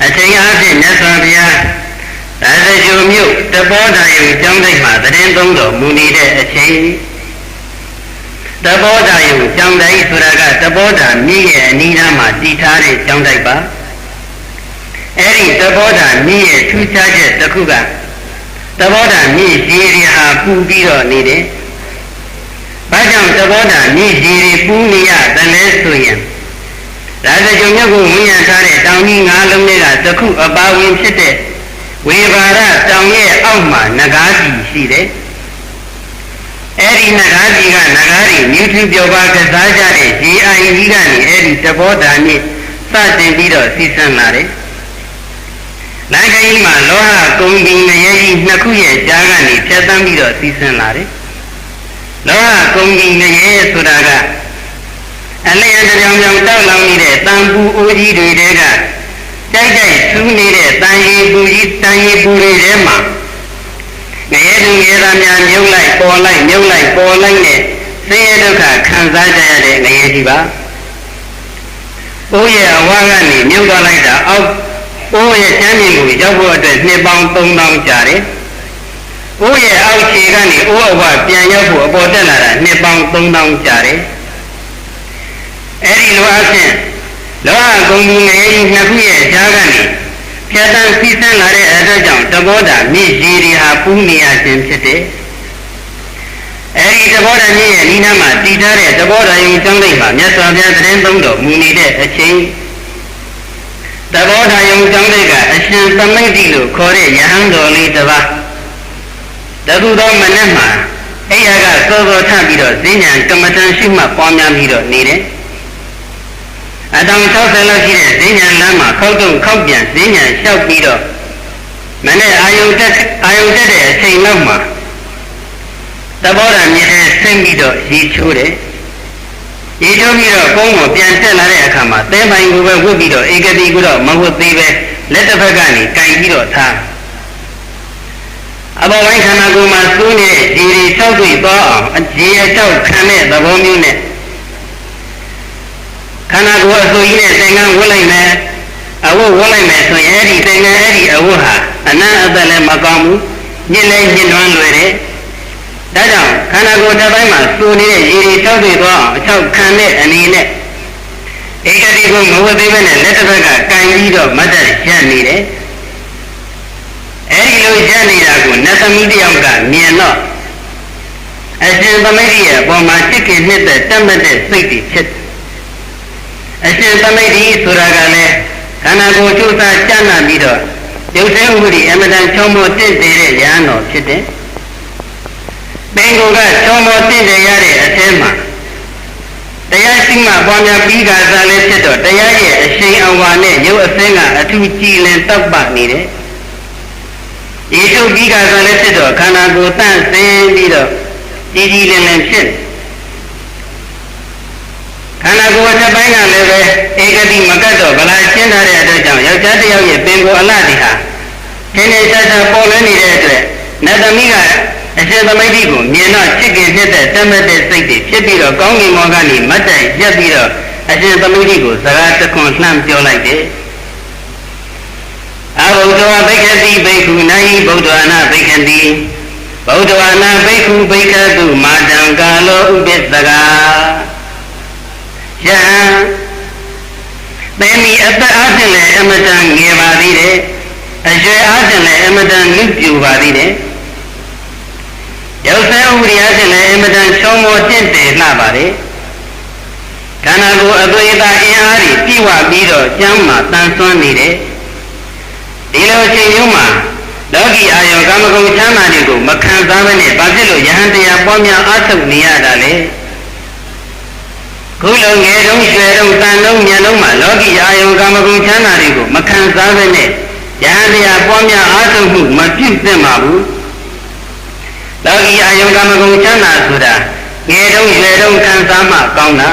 အချိန်အားဖြင့်မြတ်စွာဘုရားဒါသကျုံမြို့တဘောဓာယုံကျောင်းတိုက်မှာတရင်သုံးတော်မူနေတဲ့အချိန်တဘောဓာယုံကျောင်းတိုက်ဆိုတာကတဘောဓာမြင့်ရဲ့အနီးနားမှာတည်ထားတဲ့ကျောင်းတိုက်ပါအဲ့ဒီတဘောဓာမြင့်ရဲ့ထူးခြားချက်တစ်ခုကတဘောဓာမြင့်ရေတွေဟာပူပြီးတော့နေတယ်။ဘာကြောင့်တဘောဓာမြင့်ရေတွေပူနေရတယ်လဲဆိုရင်ဒါသကျုံမြို့ကိုဝင်ရထားတဲ့တောင်ကြီး၅လုံးတွေကတစ်ခုအပါဝင်ဖြစ်တဲ့ဝေဘာရတောင်ရဲ့အောက်မှာနဂါးကြီးရှိတယ်။အဲ့ဒီနဂါးကြီးကနဂါးတွေမြူထူပြောပါကစားကြတဲ့ရေအိုင်ကြီးကနေအဲ့ဒီတဘောဓာနဲ့စတင်ပြီးတော့စီးဆင်းလာတယ်။လမ်းကြီးမှာလောဟကုံဒီငရဲကြီးနှစ်ခုရဲ့ကြားကနေဖြတ်သန်းပြီးတော့စီးဆင်းလာတယ်။လောဟကုံဒီငရဲဆိုတာကအလျံကြောင်ကြောင်တောက်လောင်နေတဲ့တန်ပူအိုးကြီးတွေတဲကတိုက်တိုက်ထူးနေတဲ့တန်ရီပူကြီးတန်ရီပူတွေထဲမှာငရဲသူငရဲသားများမြုပ်လိုက်ပေါ်လိုက်မြုပ်လိုက်ပေါ်လိုက်နဲ့ဆင်းရဲဒုက္ခခံစားကြရတဲ့ငရဲကြီးပါ။အိုးရဲ့အဝါကနေမြုပ်သွားလိုက်တာအောက်အိုးရဲ့ကျမ်းမြင့်ကိုရောက်ဖို့အတွက်နှစ်ပေါင်း3000ကြာတယ်။အိုးရဲ့အောက်ခြေကနေအိုးအဝပြန်ရောက်ဖို့အပေါ်တက်လာတာနှစ်ပေါင်း3000ကြာတယ်။အဲ့ဒီလိုအဖြစ်လောဟကုံကြီးငရဲကြီးနှစ်ခုရဲ့ကြားကနေဖြတ်တန်းစီးဆင်းလာတဲ့အတွက်ကြောင့်တဘောဓာမြင့်ရေတွေဟာပူနေရခြင်းဖြစ်တယ်။အဲ့ဒီတဘောဓာမြင့်ရဲ့ဤနားမှာတည်ထားတဲ့တဘောဓာယုံကျောင်းလိုက်မှာမြတ်စွာဘုရားတရင်သုံးတော်မူနေတဲ့အချိန်တဘောဓာယုံကျောင်းလိုက်ကအရှင်သမိတ်တိလို့ခေါ်တဲ့ယဟန်တော်လေးတစ်ပါးတခုသောမနက်မှာအဲ့ရကစောစောထပြီးတော့ဈဉ္ဉံကမ္မထံရှိမှပွားများပြီးတော့နေတယ်အတောင်60လောက်ရှိတဲ့ဈဉ္ဉံလမ်းမှာခောက်တုံခောက်ပြန်ဈဉ္ဉံလျှောက်ပြီးတော့မနေ့အာယုတက်တဲ့အချိန်လောက်မှာတဘောဓာမြင့်တဲ့ဆင်းပြီးတော့ရေချိုးတယ်ရေချိုးပြီးတော့ကုန်းကိုပြန်တက်လာတဲ့အခါမှာသဲပိုင်ကိုပဲဝတ်ပြီးတော့ဧကတိကိုတော့မဝတ်သေးပဲလက်တစ်ဖက်ကနေကင်ပြီးတော့ထားအပေါ်ပိုင်းခန္ဓာကိုယ်မှာစိုးနေတဲ့ရေတွေ၆တွေ့သွားအောင်ရေအတောက်ခံတဲ့သဘောမျိုးနဲ့ခန္ဓာကိုယ်အစိုးရနဲ့သင်္ကန်းဝတ်လိုက်မယ်အဝတ်ဝတ်လိုက်မယ်ဆိုရင်အဲ့ဒီသင်္ကန်းအဲ့ဒီအဝတ်ဟာအနံ့အသက်လည်းမကောင်းဘူးညစ်လည်းညစ်နွမ်းလွယ်တယ်ဒါကြောင့်ခန္ဓာကိုယ်တစ်ပိုင်းမှာစိုးနေတဲ့ရေတွေ၆တွေ့သွားအောင်အချောက်ခံတဲ့အနေနဲ့ဧကတိကိုမဝတ်သေးပဲနဲ့လက်တစ်ဖက်ကကန်ပြီးတော့မတ်တက်ရက်နေတယ်အဲ့ဒီလိုရက်နေတာကိုနတ်သမီးတယောက်ကမြင်တော့အရှင်သမိတ်ရဲ့အပေါ်မှာချစ်ခင်နှစ်သက်တက်မှတ်တဲ့စိတ်တွေဖြစ်အရှင်သမိတ်ဒီဆိုတာကလည်းခန္ဓာကိုယ်ကျိုးစားကျမ်းနာပြီးတော့ရုပ်ဆင်းဥပဒေအမတန်ချုံမောတင့်တယ်တဲ့ရဟန်းတော်ဖြစ်တယ်။ပင်ကိုယ်ကချုံမောတင့်တယ်ရတဲ့အထဲမှာတရားရှိမှပွားများပြီးကစားလည်းဖြစ်တော့တရားရဲ့အရှိန်အဝါနဲ့ရုပ်အစင်းကအထူးကြည်လင်တောက်ပနေတယ်။ဒီထုတ်ပြီးကစားလည်းဖြစ်တော့ခန္ဓာကိုယ်တန့်စင်ပြီးတော့ကြည်ကြည်လင်လင်ဖြစ်ခန္ဓာကိုယ်တစ်ပိုင်းကလည်းပဲဧကတိမကတ်တော့ဗလာရှင်းထားတဲ့အတွက်ကြောင့်ယောက်ျားတစ်ယောက်ရဲ့ပင်ကိုယ်အလှတိဟာထင်းနေရှားရှားပေါ်လွင်နေတဲ့အတွက်နတ်သမီးကအရှင်သမိတ်ကိုမြင်တော့ချစ်ခင်ဖြစ်တဲ့တမတ်တဲ့စိတ်တွေဖြစ်ပြီးတော့ကောင်းကင်ဘောကနေမတ်တိုင်ရက်ပြီးတော့အရှင်သမိတ်ကိုစကားတခွန်းလှမ်းပြောလိုက်တယ်အဘုဒ္ဓဝဘိက္ခတိဘိက္ခုနာယိဗုဒ္ဓဝနာဘိက္ခတိဗုဒ္ဓဝနာဘိက္ခုဘိက္ခတုမာတံကာလောဥပစ္စကာယံသင်္ဤအသက်အားဖြင့်လည်းအမတန်ငယ်ပါသေးတယ်အရွယ်အားဖြင့်လည်းအမတန်နုပြူပါသေးတယ်ရုပ်ဆဲဥပဒေအားဖြင့်လည်းအမတန်ချုံမောတင့်တယ်လှပါတယ်ခန္ဓာကိုယ်အသွေးသားအင်အားတွေပြည့်ဝပြီးတော့ကျမ်းမှာတန်ဆွမ်းနေတယ်ဒီလိုအချိန်မျိုးမှာလောကီအာယုံကာမဂုဏ်ချမ်းသာတွေကိုမခံစားဘဲနဲ့ဘာဖြစ်လို့ယဟန်တရားပွားများအားထုတ်နေရတာလဲခုလိုငယ်တုန်းရွယ်တုန်းတန်တုန်းမြန်တုန်းမှာလောကီအာယုံကာမဂုဏ်ချမ်းသာတွေကိုမခံစားဘဲနဲ့ယဟန်တရားပွားများအားထုတ်မှုမပြုသင့်ပါဘူးလောကီအာယုံကာမဂုဏ်ချမ်းသာဆိုတာငယ်တုန်းရွယ်တုန်းခံစားမှကောင်းတာ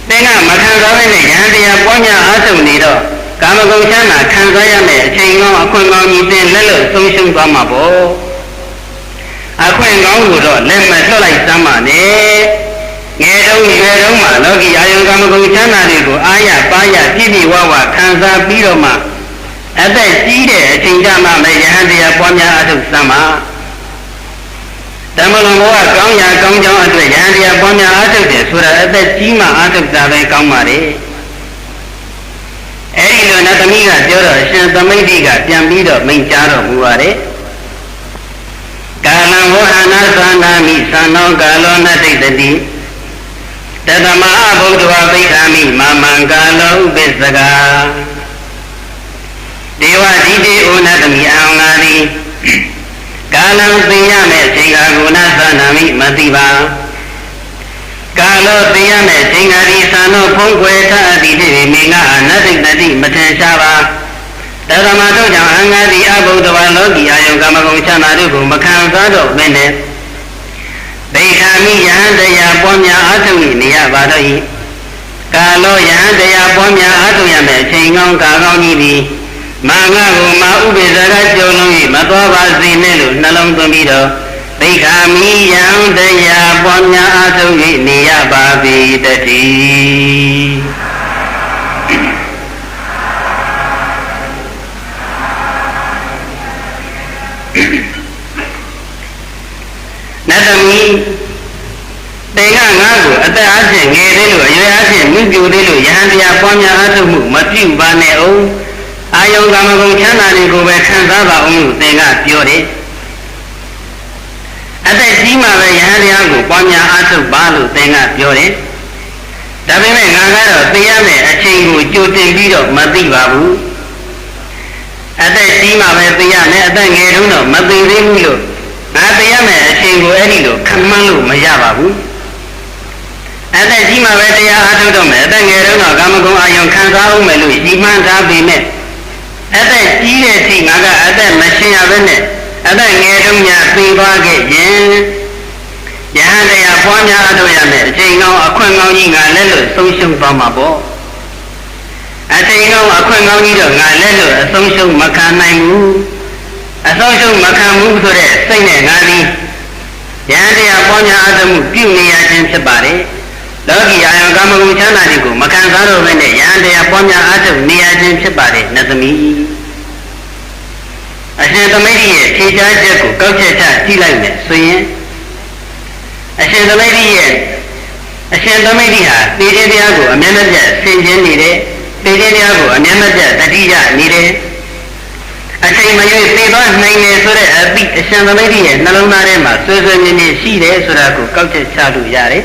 သင်ကမခံစားဘဲနဲ့ယဟန်တရားပွားများအားထုတ်နေတော့ကာမဂုဏ်ချမ်းသာခံစားရမယ့်အချိန်ကောင်းအခွင့်ကောင်းကြီးသင်လက်လွတ်ဆုံးရှုံးသွားမှာပေါ့အခွင့်ကောင်းကိုတော့လက်မလွတ်လိုက်စမ်းပါနဲ့ယ ငယ်တုန်းရွယ်တုန်းမှာလောကီအာယုံကာမဂုဏ်ချမ်းသာတွေကိုအာရပါရပြည့်ပြည့်ဝဝခံစားပြီးတော့မှအသက်ကြီးတဲ့အချိန်ကြမှာပဲယဟန်တရားပွားများအထုစမ်းပါတမလွန်ဘောကကောင်းရာကောင်းကြောင်းအတွက်ယဟန်တရားပွားများအထုတယ်ဆိုတာအသက်ကြီးမှအထုတာပဲကောင်းပါလေအဲ့ဒီလိုနတ်သမီးကပြောတော့ရှင်သမိတ်တိကပြန်ပြီးတော့မိန့်ကြားတော်မူပါတယ်ကာလံဝဟနာသနာမိသံနောကာလောနတိတတိတသမအဘုဒ္ဓဝပိခာမိမမံကာလောဥပစ္စကဒေဝတိတေဩနတမိအောင်လာသည်ကာလံသိရမယ့်အချိန်ကာကုဏသနာမိမသိပါကာလောသိရမယ့်အချိန်ကာဒီသံနောဖုံးကွယ်ထအတိတိမေငါအနတိတတိမထင်ရှားပါတသမတို့ကြောင့်အင်္ဂါတိအဘုဒ္ဓဝလောကီအာယုကာမဂုဏ်ချမ်းသာတို့ကိုမခံစားတော့ဘဲနဲ့ဒိဋ္ဌာမိယဟန်တရားပွားများအားထုတ်နေရပါတော့၏ကာလောယဟန်တရားပွားများအားထုတ်ရမယ်အချိန်ကောင်းကာကောင်းကြီးသည်မာငါကိုမာဥပိ္ပဇာကကြုံလုံး၍မသွားပါစေနဲ့လို့နှလုံးသွင်းပြီးတော့ဒိဋ္ဌာမိယဟန်တရားပွားများအားထုတ်နေရပါပြီတည်းနတ်သမီးတေကငါ့ကိုအသက်အားဖြင့်ငယ်သေးလို့အရွယ်အားဖြင့်မြင့်ပြိုသေးလို့ယဟန်တရားပွားများအားထုတ်မှုမပြုပါနဲ့အောင်အာယုံကာမဂုဏ်ချမ်းသာတွေကိုပဲခံစားပါအောင်လို့သင်ကပြောတယ်အသက်ကြီးမှပဲယဟန်တရားကိုပွားများအားထုတ်ပါလို့သင်ကပြောတယ်ဒါပေမဲ့ငါကတော့သိရမယ့်အချိန်ကိုကြိုတင်ပြီးတော့မသိပါဘူးအသက်ကြီးမှပဲသိရမယ်အသက်ငယ်တုန်းတော့မသိသေးဘူးလို့ငါသိရမယ်အချိန်ကိုအဲ့ဒီလိုခံမှန်းလို့မရပါဘူးအသက်ကြီးမှပဲတရားအားထုတ်တော့မယ်အသက်ငယ်တုန်းတော့ကာမဂုဏ်အာယုံခံစားအောင်မယ်လို့ဒီမှန်းထားပေမဲ့အသက်ကြီးတဲ့အချိန်ငါကအသက်မရှင်ရဘဲနဲ့အသက်ငယ်တုန်းများသိသွားခဲ့ရင်ယဟန်တရားပွားများအားထုတ်ရမယ်အချိန်ကောင်းအခွင့်ကောင်းကြီးငါလက်လို့ဆုံးရှုံးသွားမှာပေါ့အချိန်ကောင်းအခွင့်ကောင်းကြီးတော့ငါလက်လို့အဆုံးရှုံးမခံနိုင်ဘူးအဆုံးရှုံးမခံဘူးဆိုတဲ့စိတ်နဲ့ငါသည်ယဟန်တရားပွားများအားထုတ်မှုပြုနေရခြင်းဖြစ်ပါတယ်လောကီအာယုကာမဂုဏ်ချမ်းသာတွေကိုမခံစားတော့ဘဲနဲ့ယဟန်တရားပွားများအားထုတ်နေရခြင်းဖြစ်ပါတယ်နတ်သမီးအရှင်သမိတ်ရဲ့ဖြေကြားချက်ကိုကောက်ချက်ချကြည့်လိုက်မယ်ဆိုရင်အရှင်သမိတ်ဟာတေခြင်းတရားကိုအမြဲတမ်းဆင်ခြင်နေတယ်တေခြင်းတရားကိုအမြဲတမ်းတတိယနေတယ်အချိန်မရွေးသိသွားနိုင်တယ်ဆိုတဲ့အသည့်အရှင်သမိတ်ရဲ့နှလုံးသားထဲမှာဆွေးဆွေးမြဲမြဲရှိတယ်ဆိုတာကိုကောက်ချက်ချလို့ရတယ်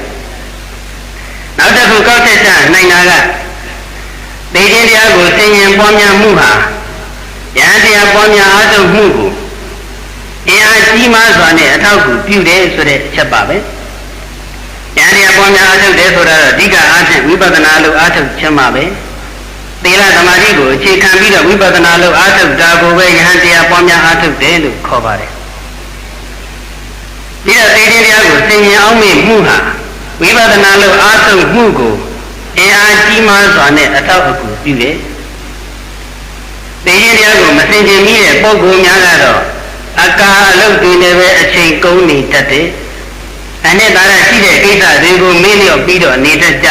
နောက်တစ်ခုကောက်ချက်ချနိုင်တာကတေခြင်းတရားကိုဆင်ခြင်ပွားများမှုဟာယဟန်တရားပွားများအားထုတ်မှုကိုအင်အားကြီးမားစွာနဲ့အထောက်အကူပြုတယ်ဆိုတဲ့အချက်ပါပဲယဟန်တရားပွားများအားထုတ်တယ်ဆိုတာတော့အဓိကအားဖြင့်ဝိပဿနာလို့အားထုတ်ခြင်းပါပဲသီလသမာဓိကိုအခြေခံပြီးတော့ဝိပဿနာလို့အားထုတ်တာကိုပဲယဟန်တရားပွားများအားထုတ်တယ်လို့ခေါ်ပါတယ်ဒီတော့တေခြင်းတရားကိုသင်ရင်အောင်မြင်မှုဟာဝိပဿနာလို့အားထုတ်မှုကိုအင်အားကြီးမားစွာနဲ့အထောက်အကူပြုတယ်တေခြင်းတရားကိုမသင်ခြင်းမိတဲ့ပုဂ္ဂိုလ်များကတော့အကာအလုပ်တွေနဲ့ပဲအချိန်ကုန်နေတတ်တယ်။အနဲ့သာရရှိတဲ့ကိစ္စတွေကိုမင်းလျော့ပြီးတော့နေတတ်ကြ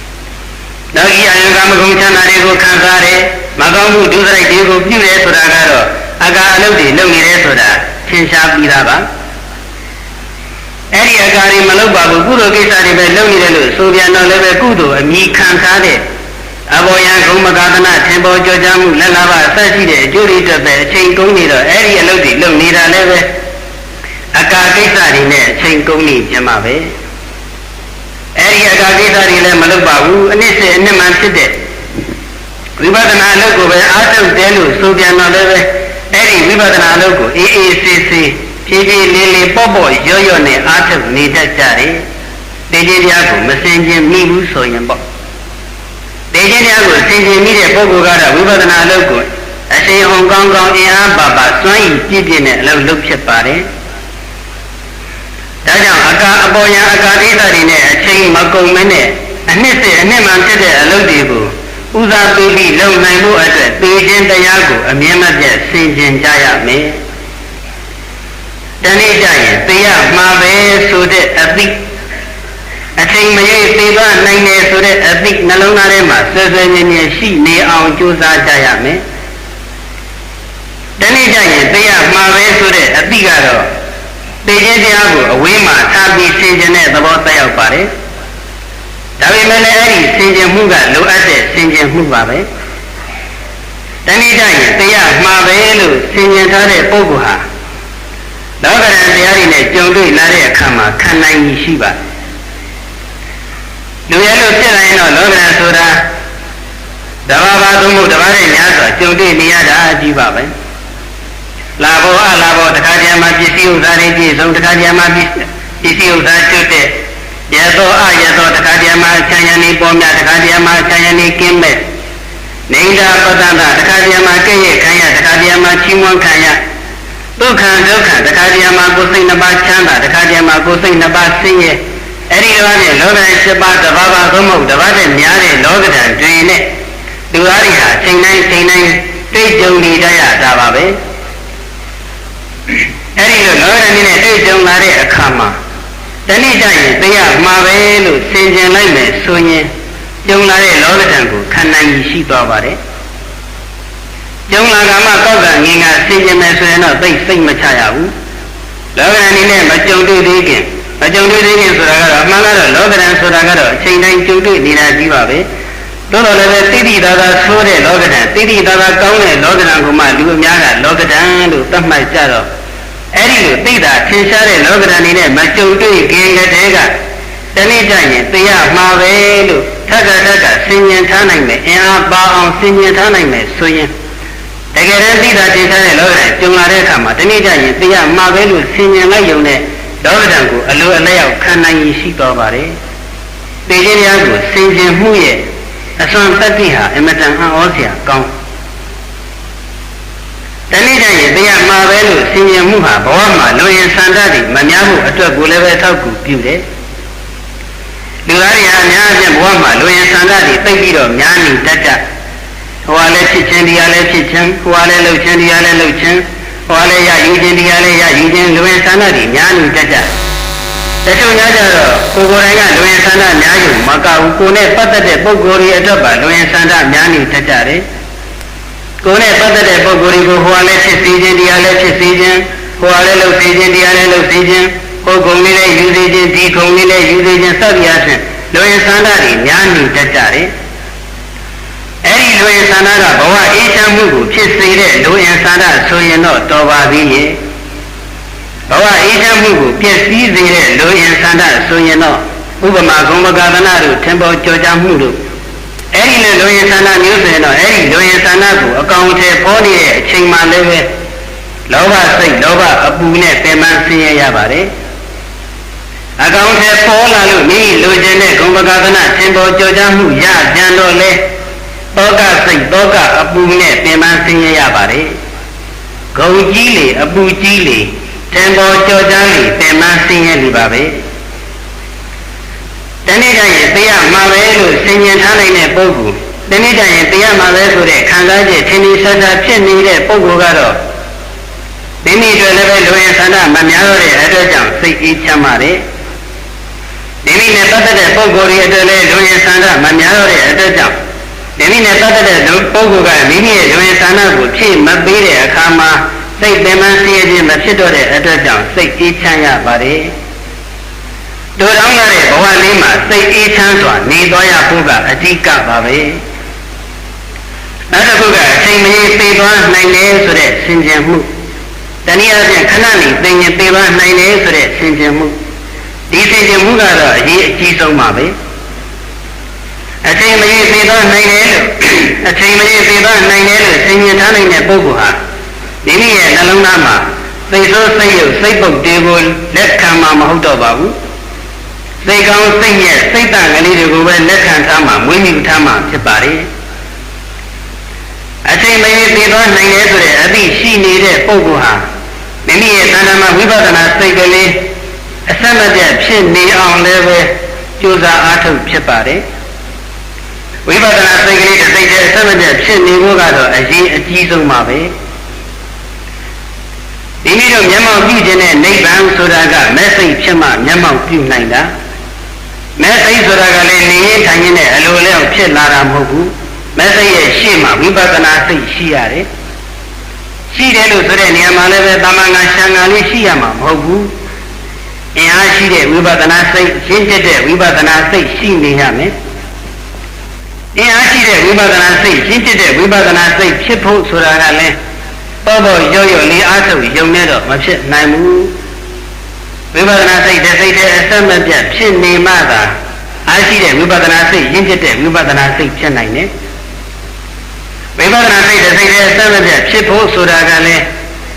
။လောကီအာယုကာမဂုဏ်ချမ်းသာတွေကိုခံစားတယ်။မကောင်းမှုဒုစရိုက်တွေကိုပြုတယ်ဆိုတာကတော့အကာအလုပ်တွေလုပ်နေတယ်ဆိုတာသင်ရှားပြီးသားပါ။အဲ့ဒီအကာတွေမလုပ်ပါဘူးကုသိုလ်ကိစ္စတွေပဲလုပ်နေတယ်လို့ဆိုပြန်တော့လည်းပဲကုသိုလ်အမြည်ခံစားတဲ့အဘောယံဂုံမကာသနာသင်္ဘောကြောကြမှုလက်လာပါအသက်ရှိတဲ့အကျိုးတွေတက်ပဲအချိန်ကုန်နေတော့အဲ့ဒီအလုပ်တွေလုပ်နေတာလည်းပဲအကာကိစ္စတွေနဲ့အချိန်ကုန်နေကြမှာပဲအဲ့ဒီအကာကိစ္စတွေလည်းမလုပ်ပါဘူးအနည်းစအနည်းမှဖြစ်တဲ့ဝိပဿနာအလုပ်ကိုပဲအားထုတ်တယ်လို့ဆိုပြန်တော့လည်းပဲအဲ့ဒီဝိပဿနာအလုပ်ကိုအေးအေးဆေးဆေးဖြည်းဖြည်းလေးလေးပေါ့ပေါ့ရော့ရော့နဲ့အားထုတ်နေတတ်ကြတယ်တေခြင်းတရားကိုမစင်ခြင်းမိဘူးဆိုရင်ပေါ့တေခြင်းတရားကိုဆင်ခြင်မိတဲ့ပုဂ္ဂိုလ်ကတော့ဝိပဿနာအလုပ်ကိုအရှိန်ဟုန်ကောင်းကောင်းအင်အားပါပါစွမ်းရည်ပြည့်ပြည့်နဲ့အလုပ်လုပ်ဖြစ်ပါတယ်။ဒါကြောင့်အကာအပေါ်ယံအကာဒိဋ္ဌာတွေနဲ့အချိန်မကုန်မနဲ့အနှစ်မှဖြစ်တဲ့အလုပ်တွေကိုဦးစားပေးပြီးလုပ်နိုင်မှုအတွက်တေခြင်းတရားကိုအမြဲမပြတ်ဆင်ခြင်ကြရမယ်။တနေ့ကျရင်သိရမှာပဲဆိုတဲ့အသည့် အချိန်မရွေးသိသွားနိုင်တယ်ဆိုတဲ့အသိနှလုံးသားထဲမှာဆွဲဆွဲမြဲမြဲရှိနေအောင်ကြိုးစားကြရမယ်တနေ့ကျရင်သိရမှာပဲဆိုတဲ့အသိကတော့သိခြင်းတရားကိုအဝေးမှာထားပြီးဆင်ခြင်တဲ့သဘောသက်ရောက်ပါတယ်ဒါပေမဲ့လည်းအဲ့ဒီဆင်ခြင်မှုကလိုအပ်တဲ့ဆင်ခြင်မှုပါပဲတနေ့ကျရင်သိရမှာပဲလို့ဆင်ခြင်ထားတဲ့ပုဂ္ဂိုလ်ဟာလောကရန်တရားတွေနဲ့ကြုံတွေ့လာတဲ့အခါမှာခံနိုင်ရရှိပါလူရဲလို့ဖြစ်လာရင်တော့လောကရန်ဆိုတာတဘာဘာသုံးဖို့တဘာတဲ့များစွာကြုံတွေ့နေရတာအကြီးပါပဲလာဘောအလာဘောတခါတည်းမှာပစ္စည်းဥစ္စာတွေပြည့်စုံတခါတည်းမှာပစ္စည်းဥစ္စာကျွတ်တဲ့ရသောအရသောတခါတည်းမှာချမ်းရနေပေါ်များတခါတည်းမှာချမ်းရနေကင်းမဲ့နေတာပတ္တနာတခါတည်းမှာကဲ့ရဲ့ခံရတခါတည်းမှာချီးမွမ်းခံရဒုက္ခဒုက္ခတခါတည်းမှာကိုယ်စိတ်နှစ်ပါးချမ်းသာတခါတည်းမှာကိုယ်စိတ်နှစ်ပါးဆင်းရဲအဲ့ဒီတော့နဲ့လောကရန်7ပါးတဘာဘာသုံးဖို့တဘာတဲ့များတဲ့လောကရန်တွင်နဲ့လူသားတွေဟာချိန်တိုင်းတွေ့ကြုံနေကြရတာပါပဲအဲ့ဒီလိုလောကရန်နဲ့တွေ့ကြုံလာတဲ့အခါမှာတဏှိကြရင်သိရမှာပဲလို့ဆင်ခြင်လိုက်မယ်ဆိုရင်ကြုံလာတဲ့လောကရန်ကိုခံနိုင်ရှိသွားပါတယ်ကြုံလာကမှကောက်ကငင်ကဆင်ခြင်မယ်ဆိုရင်တော့သိစိတ်မချရဘူးလောကရန်နဲ့မကြုံတွေ့သေးခင်ဆိုတာကတော့အမှန်ကတော့လောကရန်ဆိုတာကတော့အချိန်တိုင်းကြုံတွေ့နေတာကြီးပါပဲသို့တော်လည်းပဲတိတိသာသာဆိုးတဲ့လောကရန်တိတိသာသာကောင်းတဲ့လောကရန်ကိုမှလူအများကလောကရန်လို့သတ်မှတ်ကြတော့အဲ့ဒီလိုသိတာထင်ရှားတဲ့လောကရန်နဲ့မကြုံတွေ့ခင်ကတည်းကတနေ့ကျရင်သိရမှာပဲလို့ထက်ကဆင်ញင်ထားနိုင်မယ်အင်အားပါအောင်ဆင်ញင်ထားနိုင်မယ်ဆိုရင်တကယ်တမ်းသိတာထင်ရှားတဲ့လောကရန်ကြုံလာတဲ့အခါမှာတနေ့ကျရင်သိရမှာပဲလို့ဆင်ញင်လိုက်ရုံနဲ့လောကရန်ကိုအလိုအလျောက်ခံနိုင်ရရှိတော်ပါတယ်သိခြင်းတရားကိုဆင်ခြင်မှုရဲ့အစွမ်းတတိဟာအမတန်အံ့ဩစရာကောင်းတနေ့ကျရင်တရားမှာပဲလို့ဆင်ခြင်မှုဟာဘဝမှာလူရင်ဆန္ဒတွေမများမှုအတွက်ကိုလည်းပဲထောက်ကူပြုတယ်လူသားတွေဟာအများအပြားဘဝမှာလူရင်ဆန္ဒတွေသိပြီးတော့များနေတတ်ကြဟိုကလည်းဖြစ်ခြင်းတရားလည်းဖြစ်ခြင်းဟိုကလည်းလှုပ်ခြင်းတရားလည်းလှုပ်ခြင်းဟောလည်းရယူခြင်းတရားလည်းရယူခြင်းလူဝင်ဆန္ဒတွေများနေတတ်ကြတချို့များကြတော့ကိုယ်ကိုယ်တိုင်ကလူဝင်ဆန္ဒများယူမကဘူးကိုယ်နဲ့ပတ်သက်တဲ့ပုဂ္ဂိုလ်တွေအတွက်ပါလူဝင်ဆန္ဒများနေတတ်ကြတယ်ကိုယ်နဲ့ပတ်သက်တဲ့ပုဂ္ဂိုလ်တွေကိုဟောလည်းဖြစ်စေခြင်းတရားလည်းဖြစ်စေခြင်းဟောလည်းလှုပ်စေခြင်းတရားလည်းလှုပ်စေခြင်းဟောဂုံလေးလည်းယူစေခြင်းဒီဂုံလေးလည်းယူစေခြင်းစသည်အားဖြင့်လူဝင်ဆန္ဒတွေများနေတတ်ကြတယ်အဲ့ဒီလူရင်ဆန္ဒကဘဝအေးချမ်းမှုကိုဖြစ်စေတဲ့လူရင်ဆန္ဒဆိုရင်တော့တော်ပါပြီရေဘဝအေးချမ်းမှုကိုပျက်စီးစေတဲ့လူရင်ဆန္ဒဆိုရင်တော့ဥပမာဂုံမကသနာတို့ထင်ပေါ်ကြော်ကြားမှုတို့အဲ့ဒီလူရင်ဆန္ဒမျိုးဆိုရင်တော့အဲ့ဒီလူရင်ဆန္ဒကိုအကောင်အထည်ပေါ်နေတဲ့အချိန်မှလည်းပဲလောဘစိတ်လောဘအပူနဲ့ပင်ပန်းဆင်းရဲရပါတယ်အကောင်အထည်ပေါ်လာလို့မိလူကျင်တဲ့ဂုံမကသနာထင်ပေါ်ကြော်ကြားမှုရကြံတော့လေတောကစိတ်တောကအပူနဲ့ပင်ပန်းဆင်းရဲရပါတယ်ဂုံကြီးလေအပူကြီးလေတန်ပေါ်ကြော်ကြားလေပင်ပန်းဆင်းရဲနေပါပဲတနေ့ကျရင်သိရမှာပဲလို့ဆင်ញင်ထားနိုင်တဲ့ပုဂ္ဂိုလ်တနေ့ကျရင်သိရမှာပဲဆိုတဲ့ခံစားချက်ထင်ထင်ရှားရှားဖြစ်နေတဲ့ပုဂ္ဂိုလ်ကတော့မိမိတို့လည်းပဲလူရင်ဆန္ဒမများတော့တဲ့အတွက်ကြောင့်စိတ်အေးချမ်းပါတယ်မိမိနဲ့ပတ်သက်တဲ့ပုဂ္ဂိုလ်တွေအတွက်လည်းလူရင်ဆန္ဒမများတော့တဲ့အတွက်ကြောင့်မိမိနဲ့ပတ်သက်တဲ့ပုဂ္ဂိုလ်ကမိမိရဲ့လူရင်ဆန္ဒကိုဖြည့်မပေးတဲ့အခါမှာစိတ်ပင်ပန်းဆင်းရဲခြင်းမဖြစ်တော့တဲ့အတွက်ကြောင့်စိတ်အေးချမ်းရပါတယ်တို့တောင်းရတဲ့ဘဝလေးမှာစိတ်အေးချမ်းစွာနေသွားရဖို့ကအဓိကပါပဲနောက်တစ်ခုကအချိန်မရေသိသွားနိုင်တယ်ဆိုတဲ့ဆင်ခြင်မှုတနည်းအားဖြင့်ခဏနေသိရင်သိသွားနိုင်တယ်ဆိုတဲ့ဆင်ခြင်မှုဒီဆင်ခြင်မှုကတော့အရေးအကြီးဆုံးပါပဲအချိန်မရေသိသွားနိုင်တယ်လို့အချိန်မရေသိသွားနိုင်တယ်လို့ဆင်ခြင်ထားနိုင်တဲ့ပုဂ္ဂိုလ်ဟာမိမိရဲ့နှလုံးသားမှာစိတ်ဆိုးစိတ်ရုပ်စိတ်ပုတ်တွေကိုလက်ခံမှာမဟုတ်တော့ပါဘူးစိတ်ကောင်းစိတ်ညက်စိတ်တန်ကလေးတွေကိုပဲလက်ခံထားမှာမွေးမြူထားမှာဖြစ်ပါတယ်အချိန်မရေသိသွားနိုင်တယ်ဆိုတဲ့အသိရှိနေတဲ့ပုဂ္ဂိုလ်ဟာမိမိရဲ့တဏ္ဍာမှာဝိပဿနာစိတ်ကလေးအဆက်မပြတ်ဖြစ်နေအောင်လည်းပဲကြိုးစားအားထုတ်ဖြစ်ပါတယ်ဝိပဿနာစိတ်ကလေးတစ်စိတ်တည်းအဆက်မပြတ်ဖြစ်နေဖို့ကတော့အရေးအကြီးဆုံးပါပဲမိမိတို့မျက်မှောက်ပြုခြင်းနဲ့နိဗ္ဗာန်ဆိုတာကမဲ့စိတ်ဖြစ်မှမျက်မှောက်ပြုနိုင်တာ မဲစိတ်ဆိုတာကလည်းနေရင်ထိုင်ရင်လည်းအလိုလျောက်ဖြစ်လာတာမဟုတ်ဘူးမဲစိတ်ရဲ့ရှေ့မှာဝိပဿနာစိတ်ရှိရတယ်ရှိတယ်လို့ဆိုတဲ့နေရာမှာလည်းပဲတမန်ကရှံကလေးရှိရမှာမဟုတ်ဘူးအင်အားရှိတဲ့ဝိပဿနာစိတ်ရှင်းကျက်တဲ့ဝိပဿနာစိတ်ရှိနေရမယ်အင်အားရှိတဲ့ဝိပဿနာစိတ်ရှင်းကျက်တဲ့ဝိပဿနာစိတ်ဖြစ်ဖို့ဆိုတာကလည်းပေါ့ပေါ့ရော့ရော့လေးအားထုတ်ယုံနေတော့မဖြစ်နိုင်ဘူးဝိပဿနာစိတ်တဲ့စိတ်တဲ့အစမပြတ်ဖြစ်နေမှသာအားရှိတဲ့ဝိပဿနာစိတ်ရင်းကျက်တဲ့ဝိပဿနာစိတ်ဖြစ်နိုင်တယ်ဝိပဿနာစိတ်တဲ့စိတ်တဲ့အစမပြတ်ဖြစ်ဖို့ဆိုတာကလည်း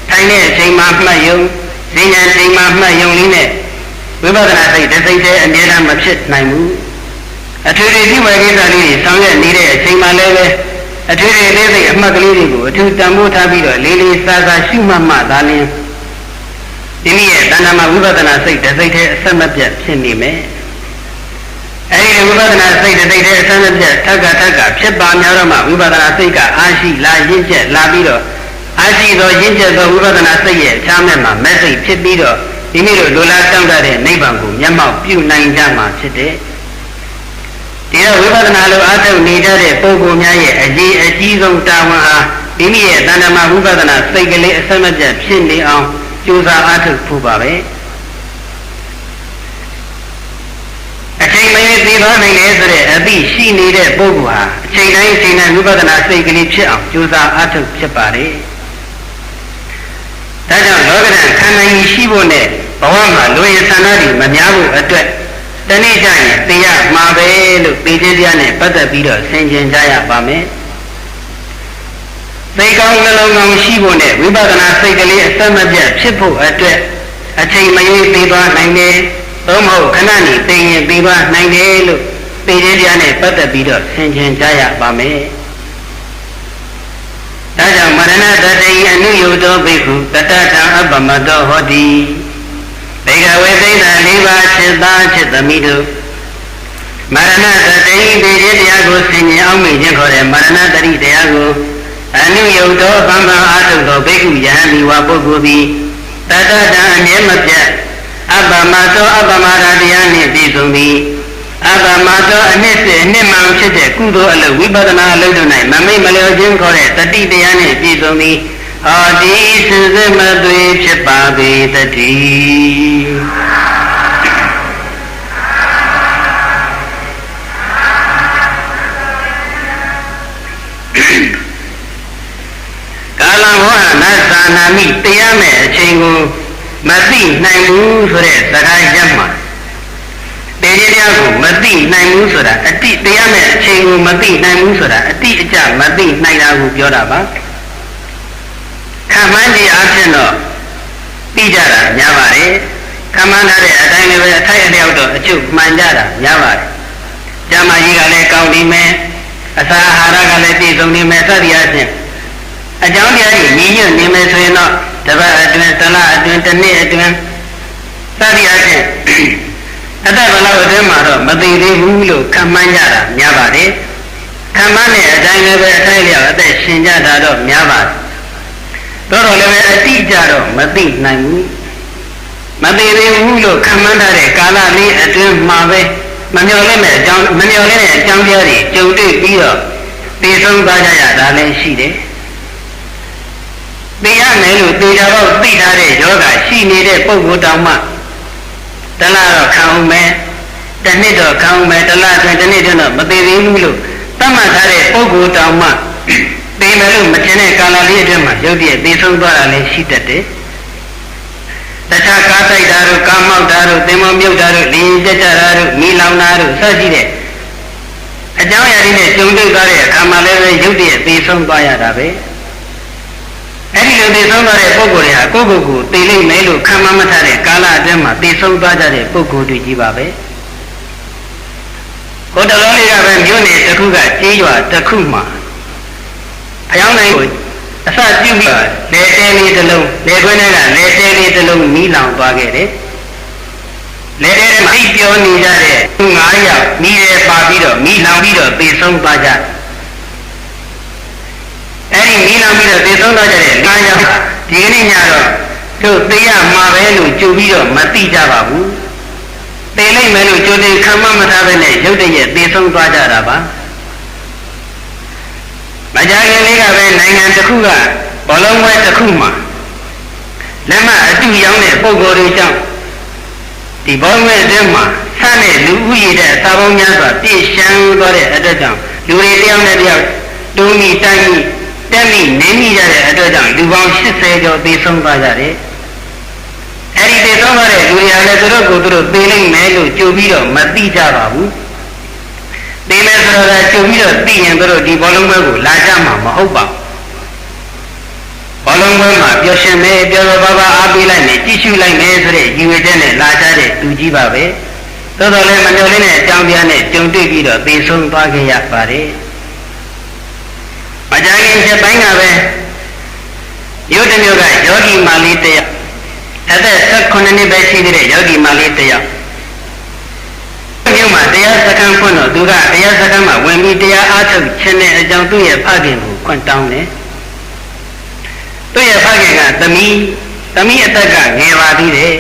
ထိုင်တဲ့အချိန်မှာမှတ်ယုံဉာဏ်အချိန်မှာမှတ်ယုံလေးနဲ့ဝိပဿနာစိတ်တဲ့စိတ်တဲ့အမြဲတမ်းမဖြစ်နိုင်ဘူးအထူးထူးဒီဝေကိစ္စလေးတွေဆောင်ရွက်နေတဲ့အချိန်မှာလည်းပဲအထူးထူးလေးစိတ်အမှတ်ကလေးတွေကိုအထူးတန်ဖိုးထားပြီးတော့လေးလေးစားစားရှုမှတ်မှသာလျှင်ဒီနည်းရဲ့တဏ္ဍာမဝိပဿနာစိတ်တစ်စိတ်တည်းအဆက်မပြတ်ဖြစ်နေမယ်အဲဒီဝိပဿနာစိတ်တစ်စိတ်တည်းအဆက်မပြတ်ထက်ကဖြစ်ပါများတော့မှဝိပဿနာစိတ်ကအားရှိလာရင့်ကျက်လာပြီးတော့အားရှိသောရင့်ကျက်သောဝိပဿနာစိတ်ရဲ့အခြားမဲ့မှာမဲ့စိတ်ဖြစ်ပြီးတော့ဒီနေ့လိုလိုလားတောင့်တတဲ့နိဗ္ဗာန်ကိုမျက်မှောက်ပြုနိုင်ကြမှာဖြစ်တယ်ဒီတော့ဝိပဿနာလိုအားထုတ်နေကြတဲ့ပုဂ္ဂိုလ်များရဲ့အကြီးဆုံးတာဝန်ဟာမိမိရဲ့တဏ္ဍာမဝိပဿနာစိတ်ကလေးအဆက်မပြတ်ဖြစ်နေအောင်ကြိုးစားအားထုတ်ဖို့ပါပဲအချိန်မရွေးသိသွားနိုင်တယ်ဆိုတဲ့အသိရှိနေတဲ့ပုဂ္ဂိုလ်ဟာအချိန်တိုင်းဝိပဿနာစိတ်ကလေးဖြစ်အောင်ကြိုးစားအားထုတ်ဖြစ်ပါတယ်ဒါကြောင့်လောကဓာတ်ခန္ဓာကြီးရှိဖို့နဲ့ဘဝမှာလူရည်ဆန္ဒတွေမများဖို့အတွက်တနေ့ကျရင်သိရမှာပဲလို့သိသေးတရားနဲ့ပတ်သက်ပြီးတော့ဆင်ခြင်ကြရပါမယ်စိတ်ကောင်းနှလုံးကောင်းရှိဖို့နဲ့ဝိပဿနာစိတ်ကလေးအဆက်မပြတ်ဖြစ်ဖို့အတွက်အချိန်မရွေးသိသွားနိုင်တယ်သို့မဟုတ်ခဏနေသိရင်သိသွားနိုင်တယ်လို့သိသေးတရားနဲ့ပတ်သက်ပြီးတော့ဆင်ခြင်ကြရပါမယ်ဒါကြောင့်မရဏတတေယအနုယုတောဘိက္ခုတတထံအပ္ပမတောဟောတိဘေကဝေသိတ္တ၄ပါးจิตသားจิตသမီးတို့မရဏတတေယဒီတရားကိုဆင်ញင်အောင်မြင်ခြင်းခေါ်တဲ့မရဏတတိတရားကိုအနုယုတောဗမ္မာအာထုသောဘိက္ခုယဟန်ဒီဝါပုဂ္ဂိုလ်သည်တတထံအမြဲမပြတ်အပ္ပမတောအပ္ပမရာတရားနှင့်ပြည့်စုံသည်အပ္ပမတောအနှစ်စေအနှစ်မှန်ဖြစ်တဲ့ကုသိုလ်အလုပ်ဝိပဿနာအလုပ်တို့၌မမိတ်မလျော်ခြင်းခေါ်တဲ့တတိတရားနှင့်ပြည့်စုံသည်ဟောဒီစင်စစ်မသွေဖြစ်ပါပေတည်းကာလဟောနသနာမိတရားမဲ့အချိန်ကိုမသိနိုင်ဘူးဆိုတဲ့စကားရပ်မှာတရားကိုမသိနိုင်ဘူးဆိုတာအတိတရားမဲ့အချိန်ကိုမသိနိုင်ဘူးဆိုတာအတိအကျမသိနိုင်တာကိုပြောတာပါခံမှန်းခြင်းအဖြစ်တော့သိကြတာများပါတယ်ခံမှန်းထားတဲ့အတိုင်းလည်းပဲအထိုက်အလျောက်တော့အကျုပ်မှန်ကြတာများပါတယ်ကျမ်းမာကြီးကလည်းကောင်းနေမယ်အစာအာဟာရကလည်းပြည့်စုံနေမယ်စသည်အားဖြင့်အကြောင်းတရားကြီးညီညွတ်နေမယ်ဆိုရင်တော့တပတ်အတွင်းတစ်လအတွင်းတစ်နှစ်အတွင်းစသည်အားဖြင့်အတ္တဘလောက်အတွင်းမှာတော့မသိသေးဘူးလို့ခံမှန်းကြတာများပါတယ်ခံမှန်းတဲ့အတိုင်းလည်းပဲအထိုက်လျောက်အသက်ရှင်ကြတာတော့များပါတယ်တော့လည်းပဲအတိအကျတော့မသိနိုင်ဘူးမသိသေးဘူးလို့ခံမှန်းထားတဲ့ကာလလေးအတွင်းမှာပဲမမျှော်လင့်တဲ့အကြောင်းတရားတွေကြုံတွေ့ပြီးတော့သိဆုံးသွားကြရတာလည်းရှိတယ်သိရမယ်လို့သိကြတော့သိထားတဲ့ယောဂရှိနေတဲ့ပုဂ္ဂိုလ်တောင်မှတလားတော့ခံအောင်မယ်တစ်နှစ်တော့ခံအောင်မယ်တလားအတွင်းတစ်နှစ်တော့မသိသေးဘူးလို့သတ်မှတ်ထားတဲ့ပုဂ္ဂိုလ်တောင်မှသိမယ်လို့မထင်တဲ့ကာလလေးအတွင်းမှာရုပ်တရက်သိဆုံးသွားတာလည်းရှိတတ်တယ်တခြားကားတိုက်တာတို့ကားမောက်တာတို့သင်္ဘောမြုပ်တာတို့လေရင်ကျက်ကြတာတို့မီးလောင်တာတို့စသဖြင့်အကြောင်းအရာတွေနဲ့ကြုံတွေ့သွားတဲ့အခါမှာလည်းရုပ်တရက်သိဆုံးသွားရတာပဲအဲ့ဒီလိုသိဆုံးသွားတဲ့ပုဂ္ဂိုလ်တွေဟာကိုယ့်ကိုယ်ကိုသိလိမ့်မယ်လို့ခံမှမထားတဲ့ကာလအတွင်းမှာသိဆုံးသွားကြတဲ့ပုဂ္ဂိုလ်တွေကြီးပါပဲကိုယ်တလုံးလေးကပဲမြို့နယ်တစ်ခုကကြေးရွာတစ်ခုမှာအယောင်းတိုင်းကိုအစပြုပြီးလေတဲလေးတစ်လုံးလေခွင်းထဲကလေတဲလေးတစ်လုံးမီးလောင်သွားခဲ့တယ်လေတဲမှာအိပ်ပျော်နေကြတဲ့9ယောက်မီးရဲပါပြီးတော့မီးလောင်ပြီးတော့သိဆုံးသွားကြအဲ့ဒီမီးလောင်ပြီးတော့သိဆုံးသွားကြတဲ့9ယောက်ဒီကနေ့ညတော့တို့သိရမှာပဲလို့ကြိုပြီးတော့မသိကြပါဘူး သေလိုက်မယ်လို့ကြိုတင်ခံမမထားပဲနဲ့ရုတ်တရက်သေဆုံးသွားကြတာပါမကြခင်လေးကပဲနိုင်ငံတစ်ခုကဘောလုံးပွဲတစ်ခုမှာလက်မအတူရောင်းတဲ့ပုံကိုယ်တွေကြောင့်ဒီဘောလုံးပွဲအတွင်းမှာဆန်းတဲ့လူဦးရေတဲ့စာပေါင်းများစွာပြည့်ရှမ်းသွားတဲ့အတွက်ကြောင့်လူတွေတယောက်နဲ့တယောက်တုံးမိတိုင်းမိတက်မိနေမိကြတဲ့အတွက်ကြောင့်လူပေါင်း80ကျော်သေဆုံးသွားကြတယ်အဲ့ဒီသေဆုံးသွားတဲ့လူတွေဟာလည်းသူတို့ကိုယ်သူတို့သေလိမ့်မယ်လို့ကြိုပြီးတော့မသိကြပါဘူးသေမယ်ဆိုတော့ကြိုပြီးတော့သိရင်သူတို့ဒီဘောလုံးပွဲကိုလာကြမှာမဟုတ်ပါဘူးဘောလုံးပွဲမှာပျော်ရွှင်မယ်ပျော်ပျော်ပါပါအားပေးလိုက်မယ်ကြည့်ရှုလိုက်မယ်ဆိုတဲ့ရည်ရွယ်ချက်နဲ့လာကြတဲ့သူကြီးပါပဲသို့တော်လည်းမမျှော်လင့်တဲ့အကြောင်းပြနဲ့ကြုံတွေ့ပြီးတော့သေဆုံးသွားခဲ့ရပါတယ်မကြခင်ချက်ပိုင်းကပဲရုပ်တစ်မျိုးကယောဂီမာလေးတယောက်အသက်18နှစ်ပဲရှိသေးတဲ့ယောဂီမာလေးတယောက်မြို့မှာတရားစခန်းဖွင့်တော့သူကတရားစခန်းမှာဝင်ပြီးတရားအားထုတ်ခြင်းနဲ့အကြောင်းသူ့ရဲ့ဖခင်ကိုခွင့်တောင်းတယ်သူ့ရဲ့ဖခင်ကသမီးအသက်ကငယ်ပါသေးတယ်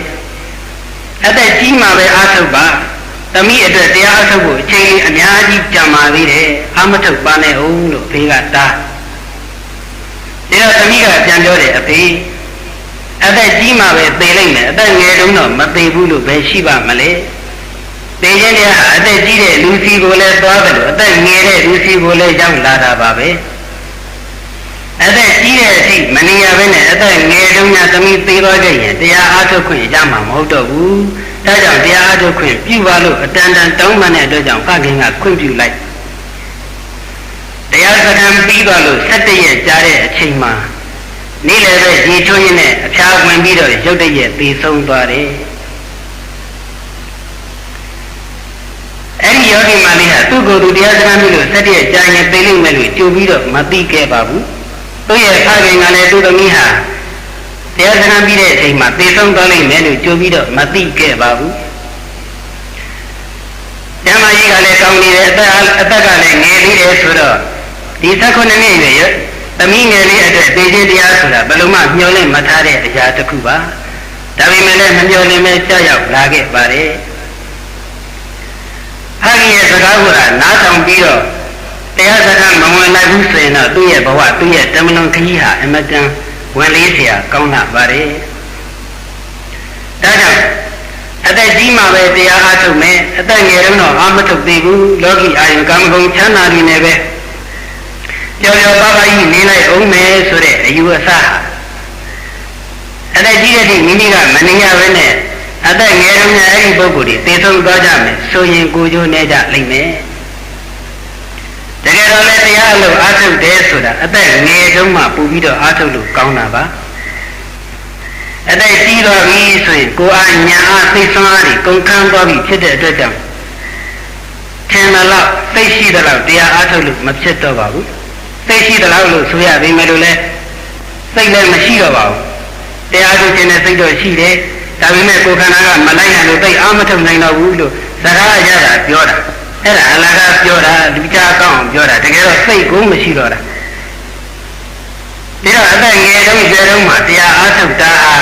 အသက်ကြီးမှပဲအားထုတ်ပါသမီးအတွက်တရားအားထုတ်ဖို့အချိန်လေးအများကြီးကြာပါသေးတယ်အားမထုတ်ပါနဲ့ဦးလို့ဖေကတားဒါတော့သမီးကပြန်ပြောတယ်အဖေအသက်ကြီးမှပဲသေလိုက်မယ်အသက်ငယ်တုန်းတော့မသေဘူးလို့ပဲရှိပါမလဲသေခြင်းတရားဟာအသက်ကြီးတဲ့လူစီကိုလည်းသွားတယ်လို့အသက်ငယ်တဲ့လူစီကိုလည်းရောက်လာတာပါပဲအသက်ကြီးတဲ့အထိမနေရဘဲနဲ့အသက်ငယ်တုန်းကသမီးသေသွားခဲ့ရင်တရားအားထုတ်ခွင့်ရမှာမဟုတ်တော့ဘူးဒါကြောင့်တရားအားထုတ်ခွင့်ပြုပါလို့အတန်တန်တောင်းပန်တဲ့အတွက်ကြောင့်ဖခင်ကခွင့်ပြုလိုက်တရားစခန်းပြီးသွားလို့17ရက်ကြာတဲ့အချိန်မှာနေ့လည်းပဲရေထွန်းရင်းနဲ့အဖျားဝင်ပြီးတော့ရုတ်တရက်သေဆုံးသွားတယ်အဲ့ဒီယောဂီမလေးဟာသူ့ကိုယ်သူတရားစခန်းပြီးလို့17ရက်ကြာရင်သေလိမ့်မယ်လို့ကြိုပြီးတော့မသိခဲ့ပါဘူးသူ့ရဲ့ဖခင်ကလည်းသူ့သမီးဟာတရားစခန်းပြီးတဲ့အချိန်မှာသေဆုံးသွားလိမ့်မယ်လို့ကြိုပြီးတော့မသိခဲ့ပါဘူးကျမ်းမာရေးကလည်းကောင်းနေတယ်အသက်ကလည်းငယ်သေးတယ်ဆိုတော့ဒီ19နှစ်ရွယ်သမီးငယ်လေးအတွက်သေခြင်းတရားဆိုတာဘယ်လိုမှမျှော်လင့်မထားတဲ့အရာတစ်ခုပါဒါပေမဲ့လည်းမမျှော်လင့်မဲကြောက်ရောက်လာခဲ့ပါတယ်ဖခင်ရဲ့စကားကိုနားထောင်ပြီးတော့တရားစကားမဝင်နိုင်ဘူးဆိုရင်တော့သူ့ရဲ့ဘဝသူ့ရဲ့တမလွန်ခကြီးဟာအမတန်ဝင်လေးเสียကောင်းလာပါတယ်ဒါကြောင့်အသက်ကြီးမှပဲတရားအားထုတ်မယ်အသက်ငယ်တော့အားမထုတ်သေးဘူးလောကီအာယုကာမဂုဏ်ချမ်းသာတွေနဲ့ပဲကြော်ကြော်ပါပါကြီးနေလိုက်အောင်မယ်ဆိုတဲ့အယူအဆဟာအသက်ကြီးတဲ့မိမိကမနေရဘဲနဲ့အသက်ငယ်တော့အဲ့ဒီပုဂ္ဂိုလ်တွေသေဆုံးသွားကြမယ်ဆိုရင်ကိုယ်ကျိုးနေကြလိမ့်မယ်တကယ်တော့လည်းတရားအလုပ်အားထုတ်တယ်ဆိုတာအသက်ငယ်တုန်းမှပူပြီးတော့အားထုတ်လို့ကောင်းတာပါအသက်ကြီးတော့ပြီဆိုရင်ကိုယ်အားညာအားသိစွမ်းအားတွေကုန်ခန်းသွားပြီဖြစ်တဲ့အတွက်ကြောင့်ထင်မလို့သိရှိတဲ့လောက်တရားအားထုတ်လို့မဖြစ်တော့ပါဘူးသိရှိတဲ့လောက်လို့ဆိုရပေမဲ့လို့လည်းစိတ်လည်းမရှိတော့ပါဘူးတရားထုတ်ခြင်းနဲ့စိတ်တော့ရှိတယ်ဒါပေမဲ့ကိုယ်ခန္ဓာကမလိုက်နိုင်လို့သိအားမထုတ်နိုင်တော့ဘူးလို့စကားရတာပြောတာအဲ့ဒါအလကားပြောတာဒီကြားကောင်းပြောတာတကယ်တော့စိတ်ကိုမရှိတော့တာဒါတော့အသက်ငယ်တုန်းကျေတုန်းမှာတရားအားထုတ်တာဟာ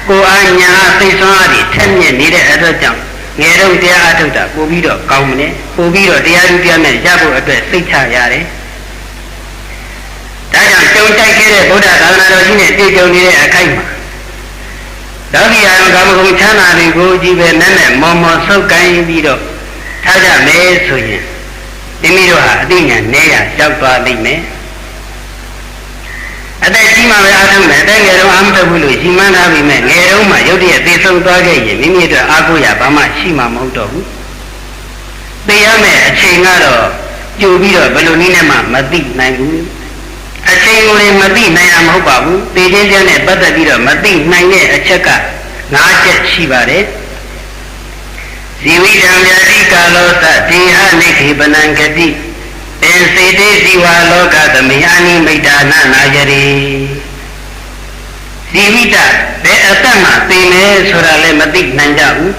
ကိုယ်အားညာသိစွမ်းအားတွေထက်မြက်နေတဲ့အတွက်ကြောင့်ငယ်တုန်းတရားအားထုတ်တာပို့ပြီးတော့ကောင်းမလဲပို့ပြီးတော့တရားဥပဒေနဲ့ရဖို့အတွက်စိတ်ချရတယ်ဒါကြောင့်ကြုံတိုက်ခဲ့တဲ့ဗုဒ္ဓသာသနာတော်ကြီးနဲ့တွေ့ကြုံနေတဲ့အခိုက်မှာလောကီအာယုကာမဂုဏ်ချမ်းသာတွေကိုကြည့်ပဲနဲ့မော်မော်ဆုပ်ကိုင်းပြီးတော့ထားကြမယ်ဆိုရင်မိမိတို့ဟာအသိဉာဏ်နဲ့ရရောက်သွားလိမ့်မယ်အသက်ကြီးမှပဲအားထုတ်မယ်အသက်ငယ်တော့အားမထုတ်ဘူးလို့ရှိမှန်းထားပြီးမဲ့ငယ်တော့မှရုတ်တရက်သေဆုံးသွားခဲ့ရင်မိမိတို့အားကိုးရဘာမှရှိမှမဟုတ်တော့ဘူးသိရမယ်အချိန်ကတော့ကြိုပြီးတော့ဘယ်လိုနည်းနဲ့မှမသိနိုင်ဘူးအချိန်ကိုလည်းမသိနိုင်တာမဟုတ်ပါဘူးသိခြင်းကျမ်းနဲ့ပတ်သက်ပြီးတော့မသိနိုင်တဲ့အချက်က၅ချက်ရှိပါတယ်ဇီဝိတံဗျာတိကာလောသတေဟနိခေပနံဂတိပင်စေတေဇီဝလောကသမေအာနိမိတ်တာနာနာယရေဇီဝိတဘယ်အသက်မှသိမယ်ဆိုတာလည်းမသိနိုင်ကြဘူး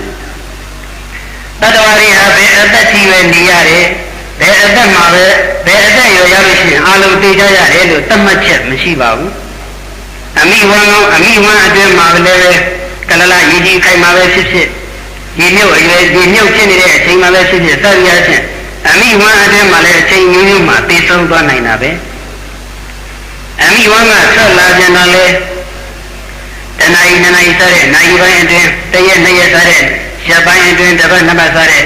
တတ္တဝါတွေဟာဘယ်အသက်ကြီးပဲနေရတယ်ဘယ်အသက်မှာပဲဘယ်အသက်ရောရလို့ရှိရင်အာလုံးသိကြရတယ်လို့သတ်မှတ်ချက်မရှိပါဘူးအမိဝမ်းကောင်းအမိဝမ်းအတွင်းမှာလည်းကလလရည်ကြီးခိုင်မှာပဲဖြစ်ဖြစ် ဒီမြုပ်အရွယ်ဒီမြုပ်ဖြစ်နေတဲ့အချိန်မှလည်းဖြစ်ဖြစ်သတ်ရခြင်းအမိဝမ်းအတွင်းမှာလည်းအချိန်မျိုးမျိုးမှာသိဆုံးသွားနိုင်တာပဲအမိဝမ်းကဆက်လာပြန်တော့လေတဏှာဤနှစ်နိုင်စားတဲ့နိုင်ပိုင်းအတွင်းတရက်နှစ်ရက်စားတဲ့ရက်ပိုင်းအတွင်းတစ်ပတ်နှစ်ပတ်စားတဲ့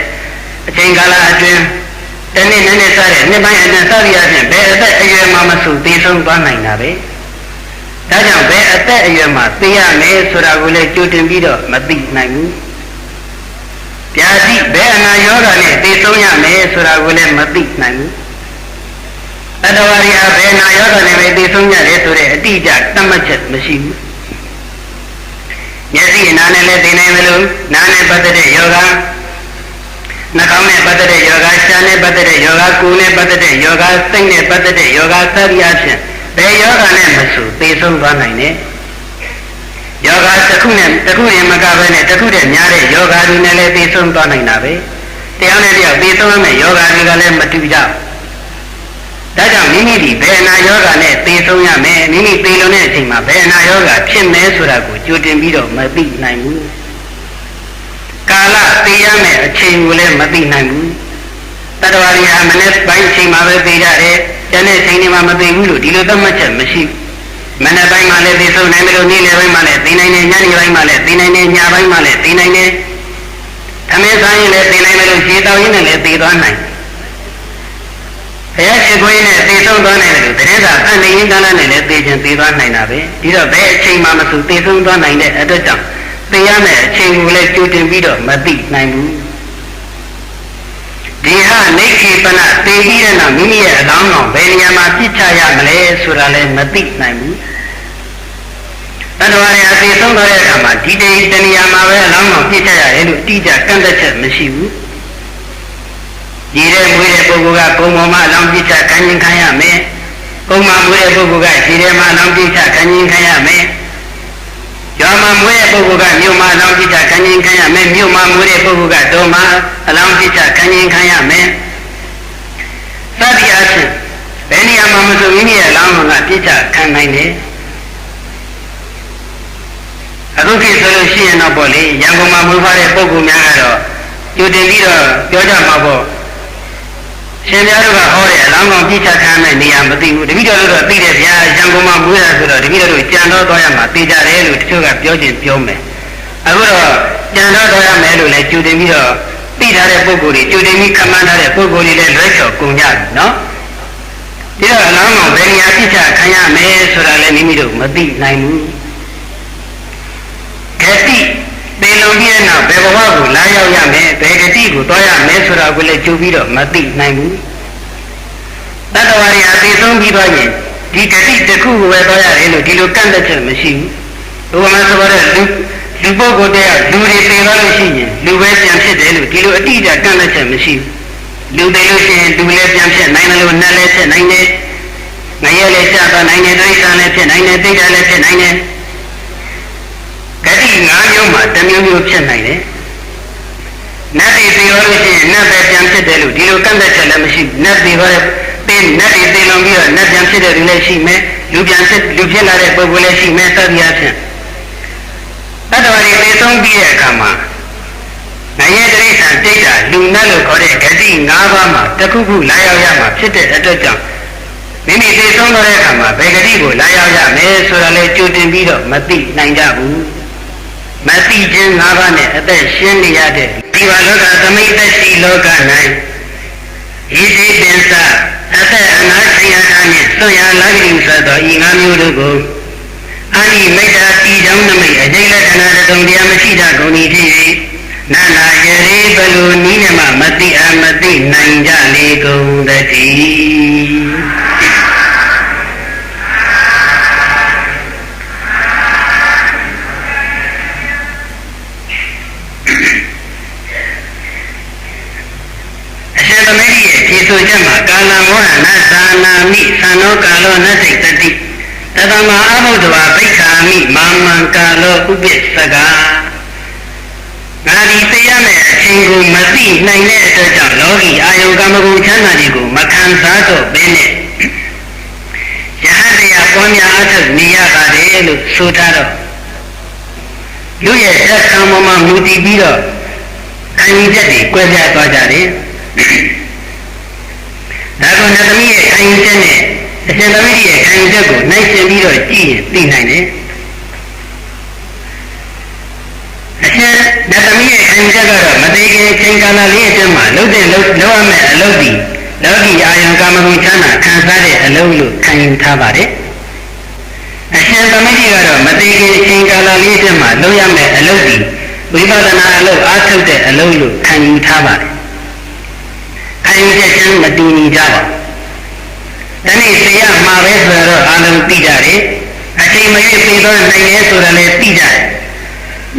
အချိန်ကာလအတွင်းတနေ့နဲ့နဲ့စားတဲ့နှစ်ပိုင်းအတွင်းစားရခြင်းဘယ်အသက်အရွယ်မှမဆိုသိဆုံးသွားနိုင်တာပဲဒါကြောင့်ဘယ်အသက်အရွယ်မှာသိရမယ်ဆိုတာကိုလည်းကြိုတင်ပြီးတော့မသိနိုင်ဘူးဗျာတိဘယ်အနာယောဂနဲ့သိဆုံးရမယ်ဆိုတာကိုလည်းမသိနိုင်ဘူးတတဝရီဟာဘယ်အနာယောဂနဲ့ပဲသိဆုံးရတယ်ဆိုတဲ့အတိအကျသတ်မှတ်ချက်မရှိဘူးမျက်စိနာနဲ့လည်းသိနိုင်မလို့နာနဲ့ပတ်သက်တဲ့ယောဂနှာခေါင်းနဲ့ပတ်သက်တဲ့ယောဂရှားနဲ့ပတ်သက်တဲ့ယောဂကိုယ်နဲ့ပတ်သက်တဲ့ယောဂစိတ်နဲ့ပတ်သက်တဲ့ယောဂစသည်အဖြစ်ဘယ်ယောဂနဲ့မဆိုသိဆုံးသွားနိုင်တယ်ယောဂတစ်ခုနဲ့မကဘဲနဲ့တစ်ခုတည်းများတဲ့ယောဂတွေနဲ့လည်းသိဆုံးသွားနိုင်တာပဲတရားနဲ့တရားသိဆုံးရမယ့်ယောဂတွေကလည်းမတူကြဘူးဒါကြောင့်မိမိဒီဘယ်အနာယောဂနဲ့သိဆုံးရမယ်မိမိသိလုံးတဲ့အချိန်မှာဘယ်အနာယောဂဖြစ်မယ်ဆိုတာကိုကြိုတင်ပြီးတော့မသိနိုင်ဘူးကာလသိရမယ်အချိန်ကိုလည်းမသိနိုင်ဘူးတတဝရီဟာမနေ့ပိုင်းအချိန်မှာပဲသိကြတယ်ကျန်တဲ့အချိန်တွေမှာမသိဘူးလို့ဒီလိုသတ်မှတ်ချက်မရှိဘူးမနေ့ပိုင်းမှာလည်းသိဆုံးနိုင်တယ်လို့နေ့လယ်ပိုင်းမှာလည်းသိနိုင်တယ်ညနေပိုင်းမှာလည်းသိနိုင်တယ်ညပိုင်းမှာလည်းသိနိုင်တယ်အမေဆိုင်ရင်လည်းသိနိုင်တယ်လို့ခြေတောင်းရင်းနဲ့လည်းသိသွားနိုင်ဘုရားရှိခိုးနဲ့သိဆုံးသွားနိုင်တယ်လို့တရေသာအန္တရင်းကလည်းလည်းသိခြင်းသိသွားနိုင်တာပဲဒီတော့ဘယ်အချိန်မှမဆိုသိဆုံးသွားနိုင်တဲ့အတွက်ကြောင့်သိရမယ့်အချိန်ကိုလည်းကြိုတင်ပြီးတော့မသိနိုင်ဘူးဒီဟာနေခိပနသိပြီးတဲ့နောက်မိမိရဲ့အလောင်းတော်ဘယ်နေရာမှာပြစ်ချရမလဲဆိုတာလည်းမသိနိုင်ဘူးတတဝရအသိဆုံးသွားတဲ့အခါမှာဒီတနေရာမှာပဲအလောင်းတော်ပြစ်ချရတယ်လို့တိကျကန့်သက်ချက်မရှိဘူးဒီတဲ့မွေးတဲ့ပုဂ္ဂိုလ်ကကုံပေါ်မှာအလောင်းပြစ်ချခံရင်ခံရမယ်ကုံမှာမွေးတဲ့ပုဂ္ဂိုလ်ကဒီထဲမှာအလောင်းပြစ်ချခံရင်ခံရမယ်ရွာမှာမွေးတဲ့ပုဂ္ဂိုလ်ကမြို့မှာအလောင်းပြစ်ချခံရင်ခံရမယ်မြို့မှာမွေးတဲ့ပုဂ္ဂိုလ်ကတောမှာအလောင်းပြစ်ချခံရင်ခံရမယ်သတိအားဖြင့်ဘယ်နေရာမှာမဆိုမိမိရဲ့အလောင်းကပြစ်ချခံနိုင်တယ်အခုခေတ်ဆိုလို့ရှိရင်တော့ပေါ့လေရန်ကုန်မှာမွေးဖွားတဲ့ပုဂ္ဂိုလ်များကတော့ကြိုတင်ပြီးတော့ပြောကြမှာပေါ့ရှင်ပြားတို့ကဟောတဲ့အလောင်းကောင်ပြစ်ချခံမဲ့နေရာမသိဘူးတပည့်တော်တို့တော့သိတယ်ဗျာရန်ကုန်မှာမွေးတာဆိုတော့တပည့်တော်တို့ကြံတော့သွားရမှာသိကြတယ်လို့တချို့ကပြောခြင်းပြောမယ်အခုတော့ကြံတော့သွားရမယ်လို့လည်းကြိုတင်ပြီးတော့သိထားတဲ့ပုဂ္ဂိုလ်တွေကြိုတင်ပြီးခန့်မှန်းထားတဲ့ပုဂ္ဂိုလ်တွေလည်းလွဲချော်ကုန်ကြပြီနော်ဒီတော့အလောင်းကောင်ဘယ်နေရာပြစ်ချခံရမယ်ဆိုတာလည်းမိမိတို့မသိနိုင်ဘူးဂတိပေလုံးပြည့်နောက်ဘယ်ဘဝကိုလာရောက်ရမယ်ဘယ်ဂတိကိုတွားရမယ်ဆိုတာကိုလည်းကြိုပြီးတော့မသိနိုင်ဘူးတတဝရီအသိဆုံးပြီးသွားရင်ဒီဂတိတစ်ခုကိုပဲတွားရတယ်လို့ဒီလိုကန့်သက်ချက်မရှိဘူးဥပမာဆိုတော့လူပုဂ္ဂိုလ်တယောက်လူတွေသိသွားလို့ရှိရင်လူပဲပြန်ဖြစ်တယ်လို့ဒီလိုအတိအကျကန့်သက်ချက်မရှိဘူးလူသိလို့ရှိရင်လူလည်းပြန်ဖြစ်နိုင်တယ်လို့နတ်လည်းဖြစ်နိုင်တယ်ငရဲလည်းရှားသွားနိုင်တယ်ဒိဋ္ဌာန်လည်းဖြစ်နိုင်တယ်သိက္ခာလည်းဖြစ်နိုင်တယ်ဂတိ၅မျိုးမှာတစ်မျိုးမျိုးဖြစ်နိုင်တယ်နတ်တွေသိရောလို့ရှိရင်နတ်ပဲပြန်ဖြစ်တယ်လို့ဒီလိုကန့်သက်ချက်လည်းမရှိဘူးနတ်တွေဟောတဲ့နတ်တွေသိလုံးပြီးတော့နတ်ပြန်ဖြစ်တဲ့လူလည်းရှိမယ်လူဖြစ်လာတဲ့ပုဂ္ဂိုလ်လည်းရှိမယ်စသည်အားဖြင့်တတဝရီသိဆုံးပြီးတဲ့အခါမှာငရဲတိဋ္ဌာန်တိတ်တာလူနတ်လို့ခေါ်တဲ့ဂတိ၅ပါးမှာတစ်ခုခုလာရောက်ရမှာဖြစ်တဲ့အတွက်ကြောင့်မိမိသိဆုံးတဲ့အခါမှာဘယ်ဂတိကိုလာရောက်ရမယ်ဆိုတာလေကြိုတင်ပြီးတော့မသိနိုင်ကြဘူးမသိခြင်း၅ပါးနဲ့အသက်ရှင်းနေရတဲ့ဒီဘာလောကသမိတ်သက်ရှိလောက၌ဤတိပင်စအသက်အနာဆရာထားနှင့်ဆွရလာကြည့်ဆိုသောဤ၅မျိုးတို့ကိုအာနိမိတ်တာဤကြောင့်နမိတ်အကျိလက္ခဏာတုံတရားမရှိတာကုန်၏ဖြစ်၍နာနာယရေဘလူနိနမမတိအမတိနိုင်ကြလေကုန်တည်းဆိုချက်မှာကာလမောဟနာသာနာမိသံသောကာလောနစိတ်တတိတသမအဘုဒ္ဓဝါဘိက္ခာမိမာမံကာလောဥပ္ပစ္စကငါဒီသိရမယ့်အချိန်ကိုမသိနိုင်တဲ့အတွက်ကြောင့်လောကီအာယုကမဂုဏ်ချမ်းသာတွေကိုမခံစားတော့ဘဲနဲ့ယဟန်တရားပွားများအထုနေရပါတယ်လို့ဆိုထားတော့လူရဲ့သက်ခံပေါ်မှာမူတည်ပြီးတော့ ယူချက်တွေကွဲပြားသွားကြတယ်ဒါကနတ်သမီးရဲ့ခံယူချက်နဲ့အရှင်သမီးရဲ့ခံယူချက်ကိုနိုင်ရှင်ပြီးတော့ကြည့်ရင်သိနိုင်တယ်အရှင်နတ်သမီးရဲ့ခံယူချက်ကတော့မသေးခင်ချိန်ကာလလေးအတွင်းမှာလှုပ်ရမယ့်အလုပ်ဒီလောကီအာယံကာမဂုဏ်ချမ်းသာခံစားတဲ့အလုပ်လို့ခံယူထားပါတယ်အရှင်သမီးကတော့မသေးခင်ချိန်ကာလလေးအတွင်းမှာလုပ်ရမယ့်အလုပ်ဒီဝိပဿနာအလုပ်အားထုတ်တဲ့အလုပ်လို့ခံယူထားပါတယ်ခံယူချက်ချင်းမတူညီကြပါဘူးဒါနဲ့တရားမှာပဲဆိုတော့အာလုံးသိကြတယ်အချိန်မရွေးပြေသွားနိုင်တယ်ဆိုတာလည်းသိကြတယ်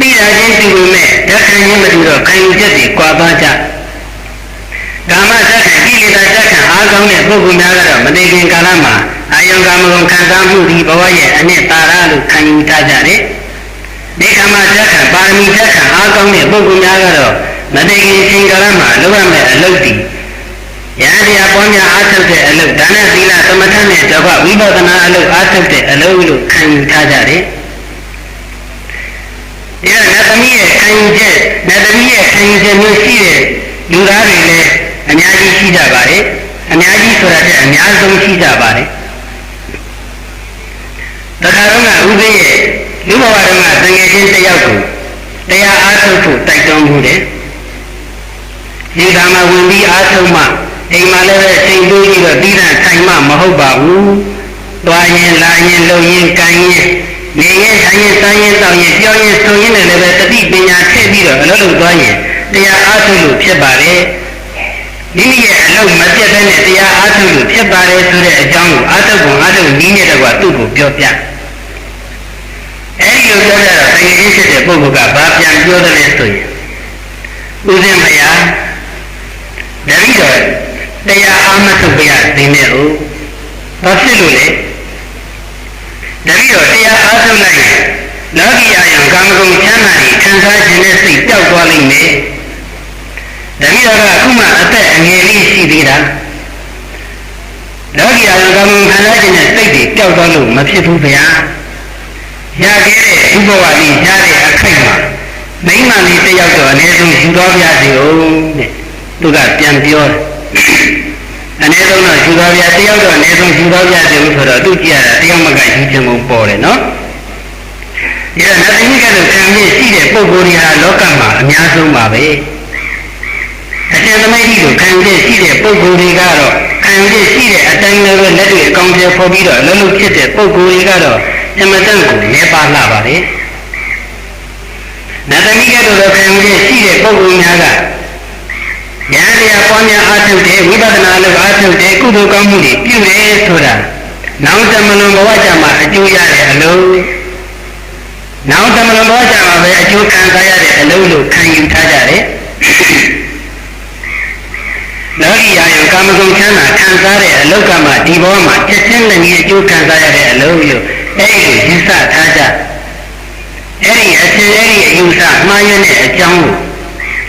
သိတာချင်းတူပေမဲ့ဓာတ်ခံခြင်းမတူတော့ခံယူချက်တွေကွာသွားကြကာမဓာတ်ခံကိလေသာဓာတ်ခံအားကောင်းတဲ့ပုဂ္ဂိုလ်များကတော့မသေးခင်ကာလမှာအာယုံကာမဂုဏ်ခံစားမှုဒီဘဝရဲ့အနှစ်သာရလို့ခံယူထားကြတယ်ဒီကာမဓာတ်ခံပါရမီဓာတ်ခံအားကောင်းတဲ့ပုဂ္ဂိုလ်များကတော့မသေးခင်ချိန်ကာလမှာလုပ်ရမယ့်အလုပ်ဒီယန္တရားပေါ်များအားထုတ်တဲ့အလုပ်ဒါနသီလသမထနဲ့တကွဝိပဿနာအလုပ်အားထုတ်တဲ့အလုပ်လို့ခံယူထားကြတယ်ဒီတော့နတ်သမီးရဲ့ခံယူချက်မျိုးရှိတဲ့လူသားတွေလည်းအများကြီးရှိကြပါတယ်အများကြီးဆိုတာတဲ့အများဆုံးရှိကြပါတယ်တခါတော့ကဥပ္ပေရဲ့လူဘဝတုန်းကတငယ်ချင်းတစ်ယောက်ကိုတရားအားထုတ်ဖို့တိုက်တွန်းမှုတယ်ဒီကမှာဝင်ပြီးအားထုတ်မှအိမ်မှာလည်းပဲစိတ်တွေးပြီးတော့ပြီးတာထိုင်မှမဟုတ်ပါဘူးသွားရင်လာရင်လှုပ်ရင်ကန်ရင်နေရင်ထိုင်ရင်စားရင်တောက်ရင်ပြောရင်ဆိုရင်လည်းပဲတတိပညာထည့်ပြီးတော့အလုပ်လုပ်သွားရင်တရားအားထုတ်လို့ဖြစ်ပါတယ်မိမိရဲ့အလုပ်မပြတ်တဲ့နဲ့တရားအားထုတ်လို့ဖြစ်ပါတယ်ဆိုတဲ့အကြောင်းကိုအားထုတ်ပုံအားထုတ်နည်းနဲ့တကွာသူ့ကိုပြောပြအဲဒီလိုပြောကြတော့တကယ်ဖြစ်တဲ့ပုဂ္ဂိုလ်ကဘာပြန်ပြောတယ်လဲဆိုရင်ဥစဉ်မယားတတိတော်တရားအားမထုတ်ပြရသေးနဲ့ဦးဘာဖြစ်လို့လဲတတိတော်တရားအားထုတ်လိုက်ရင်လောကီအာယံကာမဂုဏ်ချမ်းသာတွေခံစားခြင်းနဲ့စိတ်တောက်သွားလိမ့်မယ်တတိတော်ကအခုမှအသက်အငယ်လေးရှိသေးတာလောကီအာယံကာမဂုဏ်ခံစားခြင်းနဲ့စိတ်တွေတောက်သွားလို့မဖြစ်ဘူးဗျာရခဲ့တဲ့ဥပဝါဒီရတဲ့အခိုက်မှာမိမလေးတစ်ယောက်တော့အနည်းဆုံးယူတော်ပြစေဦးတဲ့သူကပြန်ပြောတယ်အနည်းဆုံးတော့ယူတော်ပြတစ်ယောက်တော့အနည်းဆုံးယူတော်ပြစေဦးဆိုတော့သူကြည့်ရတာတစ်ယောက်မကယူခြင်းကိုပေါ်တယ်နော်ဒီတော့နတ်သမီးကလည်းခံရရှိတဲ့ပုဂ္ဂိုလ်တွေဟာလောကမှာအများဆုံးပါပဲအရှင်သမိတ်ကြီးကိုခံရရှိတဲ့ပုဂ္ဂိုလ်တွေကတော့ခံရရှိတဲ့အတိုင်းလည်းပဲလက်တွေအကောင်းကျဖော်ပြီးတော့အလုံးလုံးဖြစ်တဲ့ပုဂ္ဂိုလ်တွေကတော့အမတန်ကိုလဲပါလှပါတယ်နတ်သမီးကတော့ခံရရှိတဲ့ပုဂ္ဂိုလ်များကဉာဏ်တရားပွားများအားထုတ်တယ်ဝိပဿနာလုပ်အားထုတ်တယ်ကုသိုလ်ကောင်းမှုတွေပြုတယ်ဆိုတာနောက်တမလွန်ဘဝကြမှာအကျိုးရတဲ့အလုံးနောက်တမလွန်ဘဝကြမှာပဲအကျိုးခံစားရတဲ့အလုံးလို့ခံယူထားကြတယ်လောကီအာယံကာမဂုဏ်ချမ်းသာခံစားတဲ့အလောကမှာဒီဘဝမှာချက်ချင်းလည်းအကျိုးခံစားရတဲ့အလုံးလို့အဲ့ဒီယူဆထားကြအဲ့ဒီအယူဆမှားရတဲ့အကြောင်းကို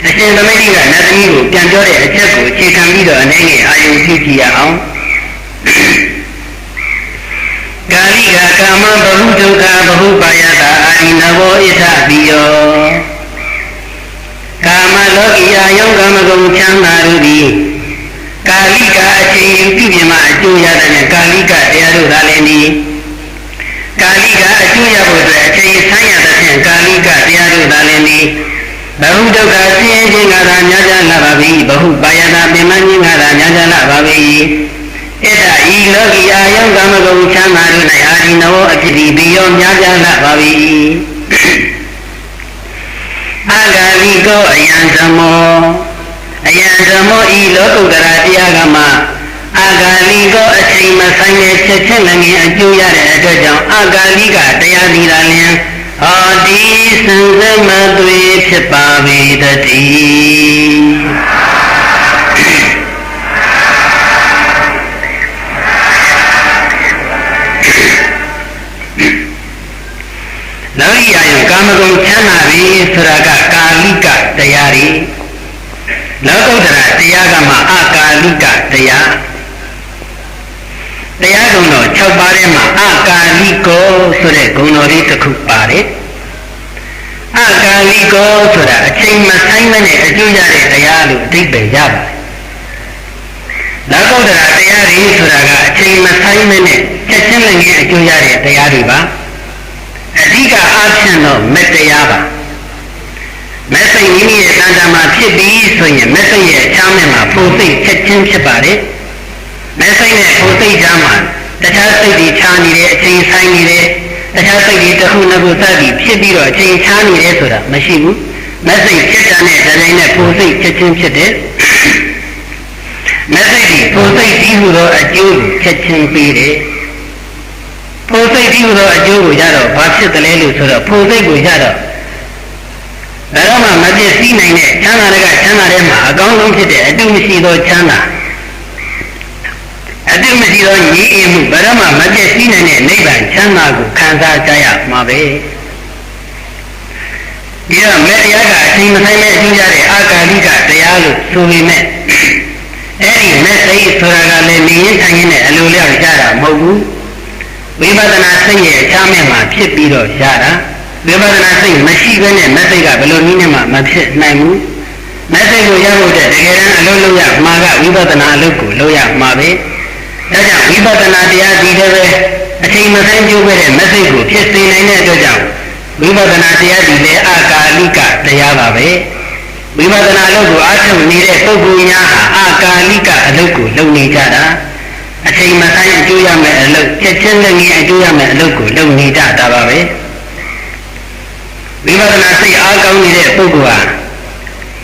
အရှင်သမိတ်ကနတ်သမီးကိုပြန်ပြောတဲ့အချက်ကိုအခြေခံပြီးတော့အနေနဲ့အာယုံကြည့်ကြည့်ရအောင်ကာလိကကာမဘဟုဒုက္ခဘဟုပါယတာအာရိနဘောဣထပိယောကာမလောကီအာယုံကာမဂုဏ်ချမ်းသာတို့သည်ကာလိကအချိန်ယူပြုပြင်မှအကျိုးရတဲ့ကာလိကတရားတို့သာလည်းနီးကာလိကအကျိုးရဖို့အတွက်အချိန်ဆန်းရတဲ့ဖြင့်ကာလိကတရားတို့သာလည်းနီးဘဟုဒုက္ခဆင်းရဲခြင်းကသာများကြလာပါပြီဘဟုပါယတာပင်မခြင်းကသာများကြလာပါပြီဣဒ္ဓဤလောကီအာယုံကာမဂုဏ်ချမ်းသာတို့၌အာရိနဝအဖြစ်ဒီဘီယောများကြလာပါပြီအာဂါလိကောအယံသမောဤလောကုတ္တရာတရားကမှအာဂါလိကောအချိန်မဆိုင်တဲ့ချက်ချင်းလည်းအကျိုးရတဲ့အတွက်ကြောင့်အာဂါလိကတရားဒီလာလျင်ဟောဒီစံစမသွေဖြစ်ပါပေတည်းလောကီအာယုကာမဂုဏ်ချမ်းသာပြီဆိုတာကကာလိကတရားတွေလောကုတ္တရာတရားကမှအာကာလိကတရားဂုဏ်တော်6ပါးထဲမှာအာကာလိကောဆိုတဲ့ဂုဏ်တော်လေးတစ်ခုပါတယ်အာ ကာလိကောဆိုတာအချိန်မဆိုင်မနဲ့အကျိုးရတဲ့တရားလို့အဓိပ္ပာယ်ရပါတယ်လောကုတ္တရာတရားတွေဆိုတာကအချိန်မဆိုင်မနဲ့ချက်ချင်းလည်းအကျိုးရတဲ့တရားတွေပါအဓိကအားဖြင့်တော့မတရားပါမက်စိတ်မိမိရဲ့တဏ္ဍာမှာဖြစ်ပြီးဆိုရင်မက်စိတ်ရဲ့အခြားမဲ့မှာဖို့စိတ်ချက်ချင်းဖြစ်ပါတယ်မက်စိတ်နဲ့ဖို့စိတ်ကြားမှာတခြားစိတ်တွေခြားနေတဲ့အချိန်ဆိုင်နေတယ်တခြားစိတ်တွေတစ်ခုနှစ်ခုစသည်ဖြစ်ပြီးတော့အချိန်ခြားနေတယ်ဆိုတာမရှိဘူးမက်စိတ်ဖြစ်တာနဲ့တိုင်းနဲ့ဖို့စိတ်ချက်ချင်းဖြစ်တယ်မက်စိတ်ဒီဖို့စိတ်ဒီဟူသောအကျိုးကိုချက်ချင်းပေးတယ်ဖို့စိတ်ဒီဟူသောအကျိုးကိုရတော့ဘာဖြစ်တယ်လဲလို့ဆိုတော့ဖို့စိတ်ကိုရတော့ဘယ်တော့မှမပြည့်စည်နိုင်တဲ့ချမ်းသာတွေကချမ်းသာတဲ့မှာအကောင်းဆုံးဖြစ်တဲ့အတုမရှိသောချမ်းသာအတုမရှိသောညီအမှုဘယ်တော့မှမပြည့်စည်နိုင်တဲ့နိဗ္ဗာန်ချမ်းသာကိုခံစားကြရမှာပဲဒီတော့မေတ္တရားကအချိန်မဆိုင်တဲ့အကျိုးရတဲ့အာကာလိကတရားလို့ဆိုပေမဲ့အဲ့ဒီမေတ္တိဆိုတာကလည်းနေရင်ထိုင်ရင်နဲ့အလိုလျောက်ကြတာမဟုတ်ဘူးဝိပဿနာစိတ်ရဲ့အခြားမဲ့မှာဖြစ်ပြီးတော့ရတာဝိပဿနာစိတ်မရှိဘဲနဲ့မက်စိတ်ကဘယ်လိုနည်းနဲ့မှမဖြစ်နိုင်ဘူးမက်စိတ်ကိုရဖို့တဲ့တကယ်တမ်းအလုပ်လုပ်ရမှာကဝိပဿနာအလုပ်ကိုလုပ်ရမှာပဲဒါကြောင့်ဝိပဿနာတရားဒီလည်းပဲအချိန်မဆိုင်ကျိုးပဲတဲ့မက်စိတ်ကိုဖြစ်စေနိုင်တဲ့အတွက်ကြောင့်ဝိပဿနာတရားဒီလည်းအာကာလိကတရားပါပဲဝိပဿနာအလုပ်ကိုအားထုတ်နေတဲ့ပုဂ္ဂိုလ်များဟာအာကာလိကအလုပ်ကိုလုပ်နေကြတာအချိန်မဆိုင်အကျိုးရမယ်အလုပ်ချက်ချင်းလည်းငြင်းအကျိုးရမယ်အလုပ်ကိုလုပ်နေကြတာပါပဲဝိပဿနာစိတ်အားကောင်းနေတဲ့ပုဂ္ဂိုလ်ဟာ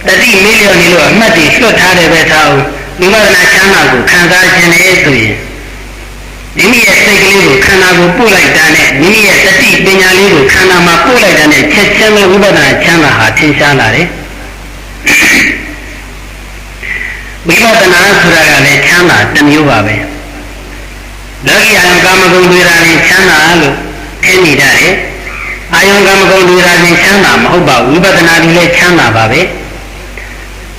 တတိမေ့လျော့နေလို့အမှတ်တွေလွတ်ထားတယ်ပဲထားအောင်ဝိပဿနာချမ်းသာကိုခံစားခြင်းနဲ့ဆိုရင်မိမိရဲ့စိတ်ကလေးကိုခန္ဓာကိုပို့လိုက်တာနဲ့မိမိရဲ့တတိပညာလေးကိုခန္ဓာမှာပို့လိုက်တာနဲ့ချက်ချင်းပဲဝိပဿနာချမ်းသာဟာထင်ရှားလာတယ်ဝိပဿနာဆိုတာကလည်းချမ်းသာတစ်မျိုးပါပဲလောကီအယံကာမဂုဏ်တွေရာနဲ့ချမ်းသာလို့ထင်နေကြတယ်အာယုံကံမဂုဏ်တွေရာနဲ့ချမ်းသာမဟုတ်ပါဝိပဿနာတွေလည်းချမ်းသာပါပဲ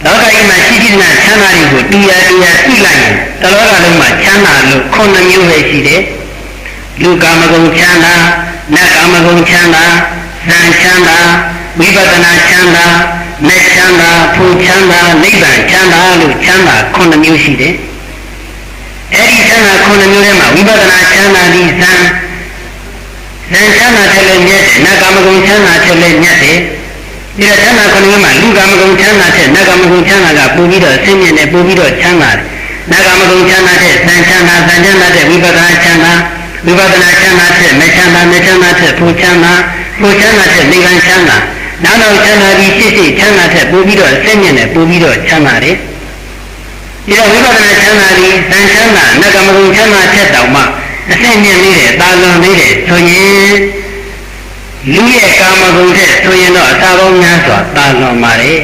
လောကကြီးမှာရှိရှိနဲ့ချမ်းသာတွေကိုတရားသိလိုက်ရင်တလောကလုံးမှာချမ်းသာလို့ခုနှစ်မျိုးပဲရှိတယ်လူကာမဂုဏ်ချမ်းသာနတ်ကာမဂုဏ်ချမ်းသာသံချမ်းသာဝိပဿနာချမ်းသာမဲ့ချမ်းသာဖူချမ်းသာနိဗ္ဗာန်ချမ်းသာလို့ချမ်းသာခုနှစ်မျိုးရှိတယ်အဲဒီချမ်းသာခုနှစ်မျိုးထဲမှာဝိပဿနာချမ်းသာဒီသံချမ်းသာထက်လည်းမြတ်တယ်နတ်ကာမဂုဏ်ချမ်းသာထက်လည်းမြတ်တယ်ဒီတော့ချမ်းသာခုနှစ်မျိုးမှာလူကာမဂုဏ်ချမ်းသာထက်နတ်ကာမဂုဏ်ချမ်းသာကပိုပြီးတော့ဆင်းရဲတယ်ပိုပြီးတော့ချမ်းသာတယ်နတ်ကာမဂုဏ်ချမ်းသာထက်သံချမ်းသာထက်ဝိပဿနာချမ်းသာဝိပဿနာချမ်းသာထက်မဲ့ချမ်းသာထက်ဖူချမ်းသာထက်နိဗ္ဗာန်ချမ်းသာနောက်ချမ်းသာပြီးရှိချမ်းသာထက်ပိုပြီးတော့ဆင်းရဲတယ်ပိုပြီးတော့ချမ်းသာတယ်ဒီတော့ဝိပဿနာချမ်းသာပြီးသံချမ်းသာနတ်ကာမဂုဏ်ချမ်းသာထက်တောင်မှအဆင့်မြင့်လေးတယ်တာလွန်လေးတယ်ဆိုရင်လူရဲ့ကာမဂုဏ်ထက်ဆိုရင်တော့အသာပေါင်းများစွာတာလွန်ပါတယ်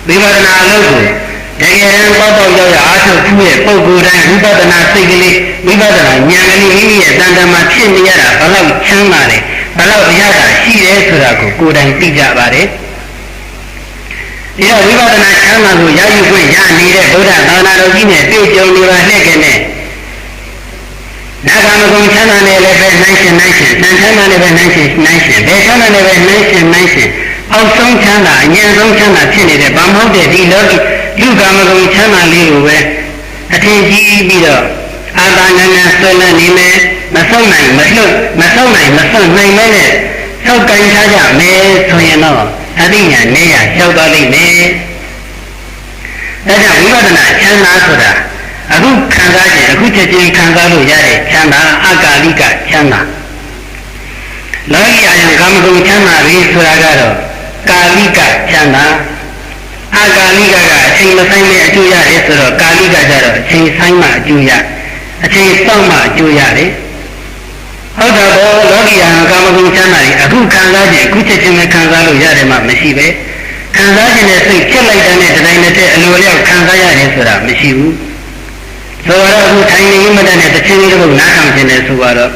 ဝိပဿနာအလုပ်ကိုတကယ်တမ်းပေါ့ရောက်ရအားထုတ်မှုရဲ့ပုံကိုယ်တိုင်းဝိပဿနာစိတ်ကလေးဝိပဿနာဉာဏ်ကလေးမိမိရဲ့တဏ္ဍာမှာဖြစ်နေရတာဘလောက်ချမ်းသာတယ်ဘလောက်အရသာရှိတယ်ဆိုတာကိုကိုယ်တိုင်သိကြပါတယ်ဒီတော့ဝိပဿနာချမ်းသာကိုရယူခွင့်ရနေတဲ့ဗုဒ္ဓသာသနာတော်ကြီးနဲ့တွေ့ကြုံနေပါနဲ့ခင်နဲ့နာဂမဂုံချမ်းသာနဲ့လည်းပဲနိုင်ရှင်သံချမ်းသာနဲ့ပဲနိုင်ရှင်ဘယ်ချမ်းသာနဲ့ပဲနိုင်ရှင်အောက်ဆုံးချမ်းသာအញ្ញံဆုံးချမ်းသာဖြစ်နေတဲ့ဗမဟုတ်တဲ့ဒီလောကီလူကာမဂုံချမ်းသာလေးကိုပဲအထင်ကြီးပြီးတော့အာသာနန္ဒဆွေးနွေးနေမယ်မဆုံးနိုင်မလွတ်နိုင်နဲ့ဆောက်ကိုင်းထားကြမယ်ဆိုရင်တော့အသိဉာဏ်နဲ့ရလျှောက်သွားလိမ့်မယ်ဒါကြောင့်ဝိပဿနာချမ်းသာဆိုတာအခုခံစားခြင်းအခုချက်ချင်းခံစားလို့ရတဲ့ချမ်းသာအာကာလိကချမ်းသာလောကီအယံကာမဂုဏ်ချမ်းသာပြီဆိုတာကတော့ကာလိကချမ်းသာအာကာလိကကအချိန်မဆိုင်တဲ့အကျိုးရတယ်ဆိုတော့ကာလိကကျတော့အချိန်ဆိုင်မှအကျိုးရအချိန်စောင့်မှအကျိုးရတယ်ဟုတ်တော့လောကီအယံကာမဂုဏ်ချမ်းသာပြီအခုခံစားခြင်းအခုချက်ချင်းပဲခံစားလို့ရတယ်မှမရှိပဲခံစားခြင်းနဲ့စိတ်ဖြစ်လိုက်တဲ့တိုင်းနဲ့အလိုလျောက်ခံစားရတယ်ဆိုတာမရှိဘူးဆိုတော့အခုထိုင်နေမှတည်းနဲ့တချင်းလေးတစ်ခုနားထောင်ခြင်းနဲ့ဆိုတော့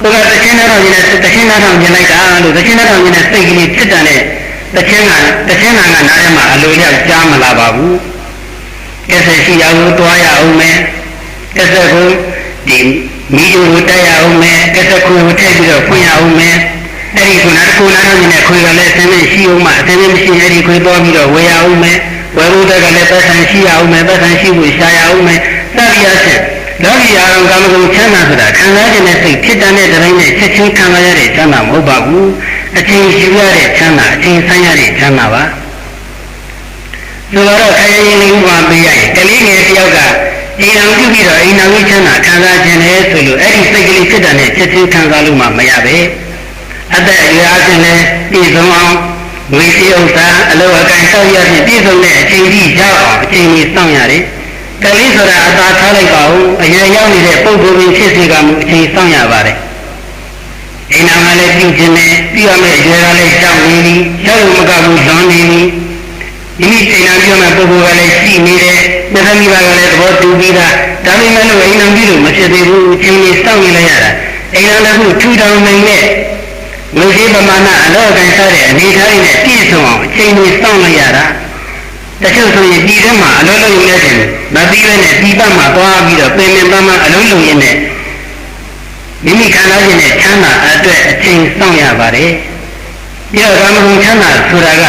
ကိုယ်ကတချင်းနားထောင်ခြင်းနဲ့တချင်းနားထောင်ခြင်းလိုက်တာလို့တချင်းနားထောင်ခြင်းနဲ့စိတ်ကလေးဖြစ်တာနဲ့တချင်းကနားထဲမှာအလိုလျောက်ကြားမလာပါဘူးကဲဆက်ရှိရအောင်တွားရအောင်မယ်ကဲဆက်ကိုဒီမိကျိုးကိုတက်ရအောင်မယ်ကဲဆက်ကိုထည့်ပြီးတော့ဖွင့်ရအောင်မယ်အဲ့ဒီ ဒီခုနကကိုနားနေခွေကလည်းအစင်းမရှိအောင်မှအစင်းမရှိအဲ့ဒီခွေပေါ်ပြီးတော့ဝယ်ရအောင်မယ်ဝယ်ဖို့တက်ကလည်းပတ်စံရှိရအောင်မယ်ပတ်စံရှိဖို့ရှားရအောင်မယ်စသည်အချင်းလောကီအာရုံကာမဂုဏ်ချမ်းသာဆိုတာခံစားခြင်းနဲ့စိတ်ဖြစ်တဲ့တိုင်းနဲ့ချက်ချင်းခံရတဲ့ချမ်းသာမဟုတ်ပါဘူးအချိန်ရှိရတဲ့ချမ်းသာအချိန်ဆိုင်ရတဲ့ချမ်းသာပါဆိုတော့ခရီးရင်လေးဥပမာပေးရရင်ကလေးငယ်တယောက်ကအိမ်အောင်ပြုပြီးတော့အိမ်အောင်ချမ်းသာခံစားခြင်းနဲ့ဆိုလို့အဲ့ဒီစိတ်ကလေးဖြစ်တဲ့ချက်ချင်းခံစားလို့မှမရပဲအသက်အရွယ်အချင်းနဲ့ပြည့်စုံအောင်ဝိသေဥစ္စာအလောအကိုင်ဆောက်ရခြင်းပြည့်စုံတဲ့အချိန်ကြီးရောက်အောင်အချိန်ကြီးစောင့်ရတယ်ကလေးဆိုတာအသာထားလိုက်ပါဦးအရွယ်ရောက်နေတဲ့ပုဂ္ဂိုလ်ကြီးဖြစ်စေကမူအချိန်စောင့်ရပါတယ်အိမ်အောင်ကလည်းပြုခြင်းနဲ့ပြုရမယ့်အရွယ်ကလည်းကြောက်နေပြီရောက်လို့မကဘူးလွန်နေပြီဒီနေ့အိမ်အောင်ပြုမဲ့ပုဂ္ဂိုလ်ကလည်းရှိနေတယ်မြတ်မိဘကလည်းသဘောတူပြီးသားဒါပေမဲ့လို့အိမ်အောင်ပြုလို့မဖြစ်သေးဘူးအချိန်ကြီးစောင့်နေလိုက်ရတာအိမ်အောင်လည်းထူထောင်နိုင်တဲ့လူကြီးပမာဏအလောကံစားတဲ့အနေထားနဲ့ပြည့်စုံအောင်အချိန်ကြီးစောင့်လိုက်ရတာတချို့ဆိုရင်ဒီထဲမှာအလုံးလုံးနဲ့တယ်မပြီးပဲနဲ့ဒီဘက်မှာသွားပြီးတော့ပင်ပင်ပန်းပန်းအလုံးလုံးရင်းနဲ့မိမိခံစားခြင်းနဲ့ချမ်းသာအတွက်အချိန်စောင့်ရပါတယ်ပြီးတော့ကာမဂုဏ်ချမ်းသာဆိုတာက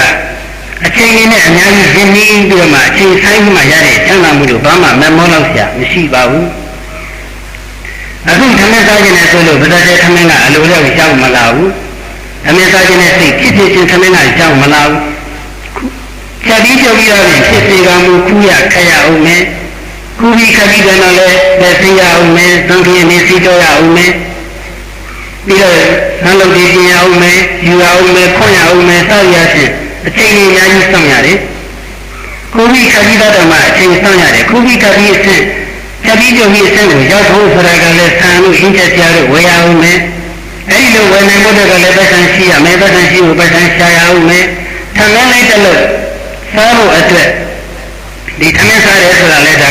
အချိန်ကြီးနဲ့အများကြီးရင်းနှီးပြီးတော့မှအချိန်ဆိုင်မှရတဲ့ချမ်းသာမှုတို့ဘာမှမမောလောက်စရာမရှိပါဘူးအခုသမင်းစားခြင်းနဲ့ဆိုလို့ဗဒတဲ့သမင်းကအလိုလောက်ကြောက်မလာဘူးသမင်းစားခြင်းနဲ့စိတ်ဖြစ်ဖြစ်ချင်းသမင်းကကြောက်မလာဘူးခက်ပြီးကြောက်ပြီးတော့ဖြစ်စေကမူခူးရခက်ရအောင်မယ်ခူးပြီးခက်ပြီးတော့လည်းလက်စီရအောင်မယ်သံဃာနေစီတော့ရအောင်မယ်ပြီးတော့ဆန်းလုပ်ပြီးပြင်ရအောင်မယ်ယူရအောင်မယ်ခွန်ရအောင်မယ်စောက်ရခြင်းအချိန်ကြီးအများကြီးစောင့်ရတယ်ခူးပြီးခက်ပြီးတော့မှအချိန်စောင့်ရတယ်ခူးပြီးခက်ပြီးအစ်ခက်ပြီးကြောက်ပြီးအစ်ကိုရောက်ဖို့ဆိုတာကလည်းဆန်းလို့ရှင်းချက်ပြလို့ဝယ်ရအောင်မယ်အဲ့ဒီလိုဝယ်နိုင်ဖို့တက်ကလည်းပတ်စံရှိရမယ်ပတ်စံရှိဖို့ပတ်စံရှာရအောင်မယ်ထမင်းလိုက်တဲ့လို့စားဖို့အတွက်ဒီထမင်းစားရဲဆိုတာလည်းဒါ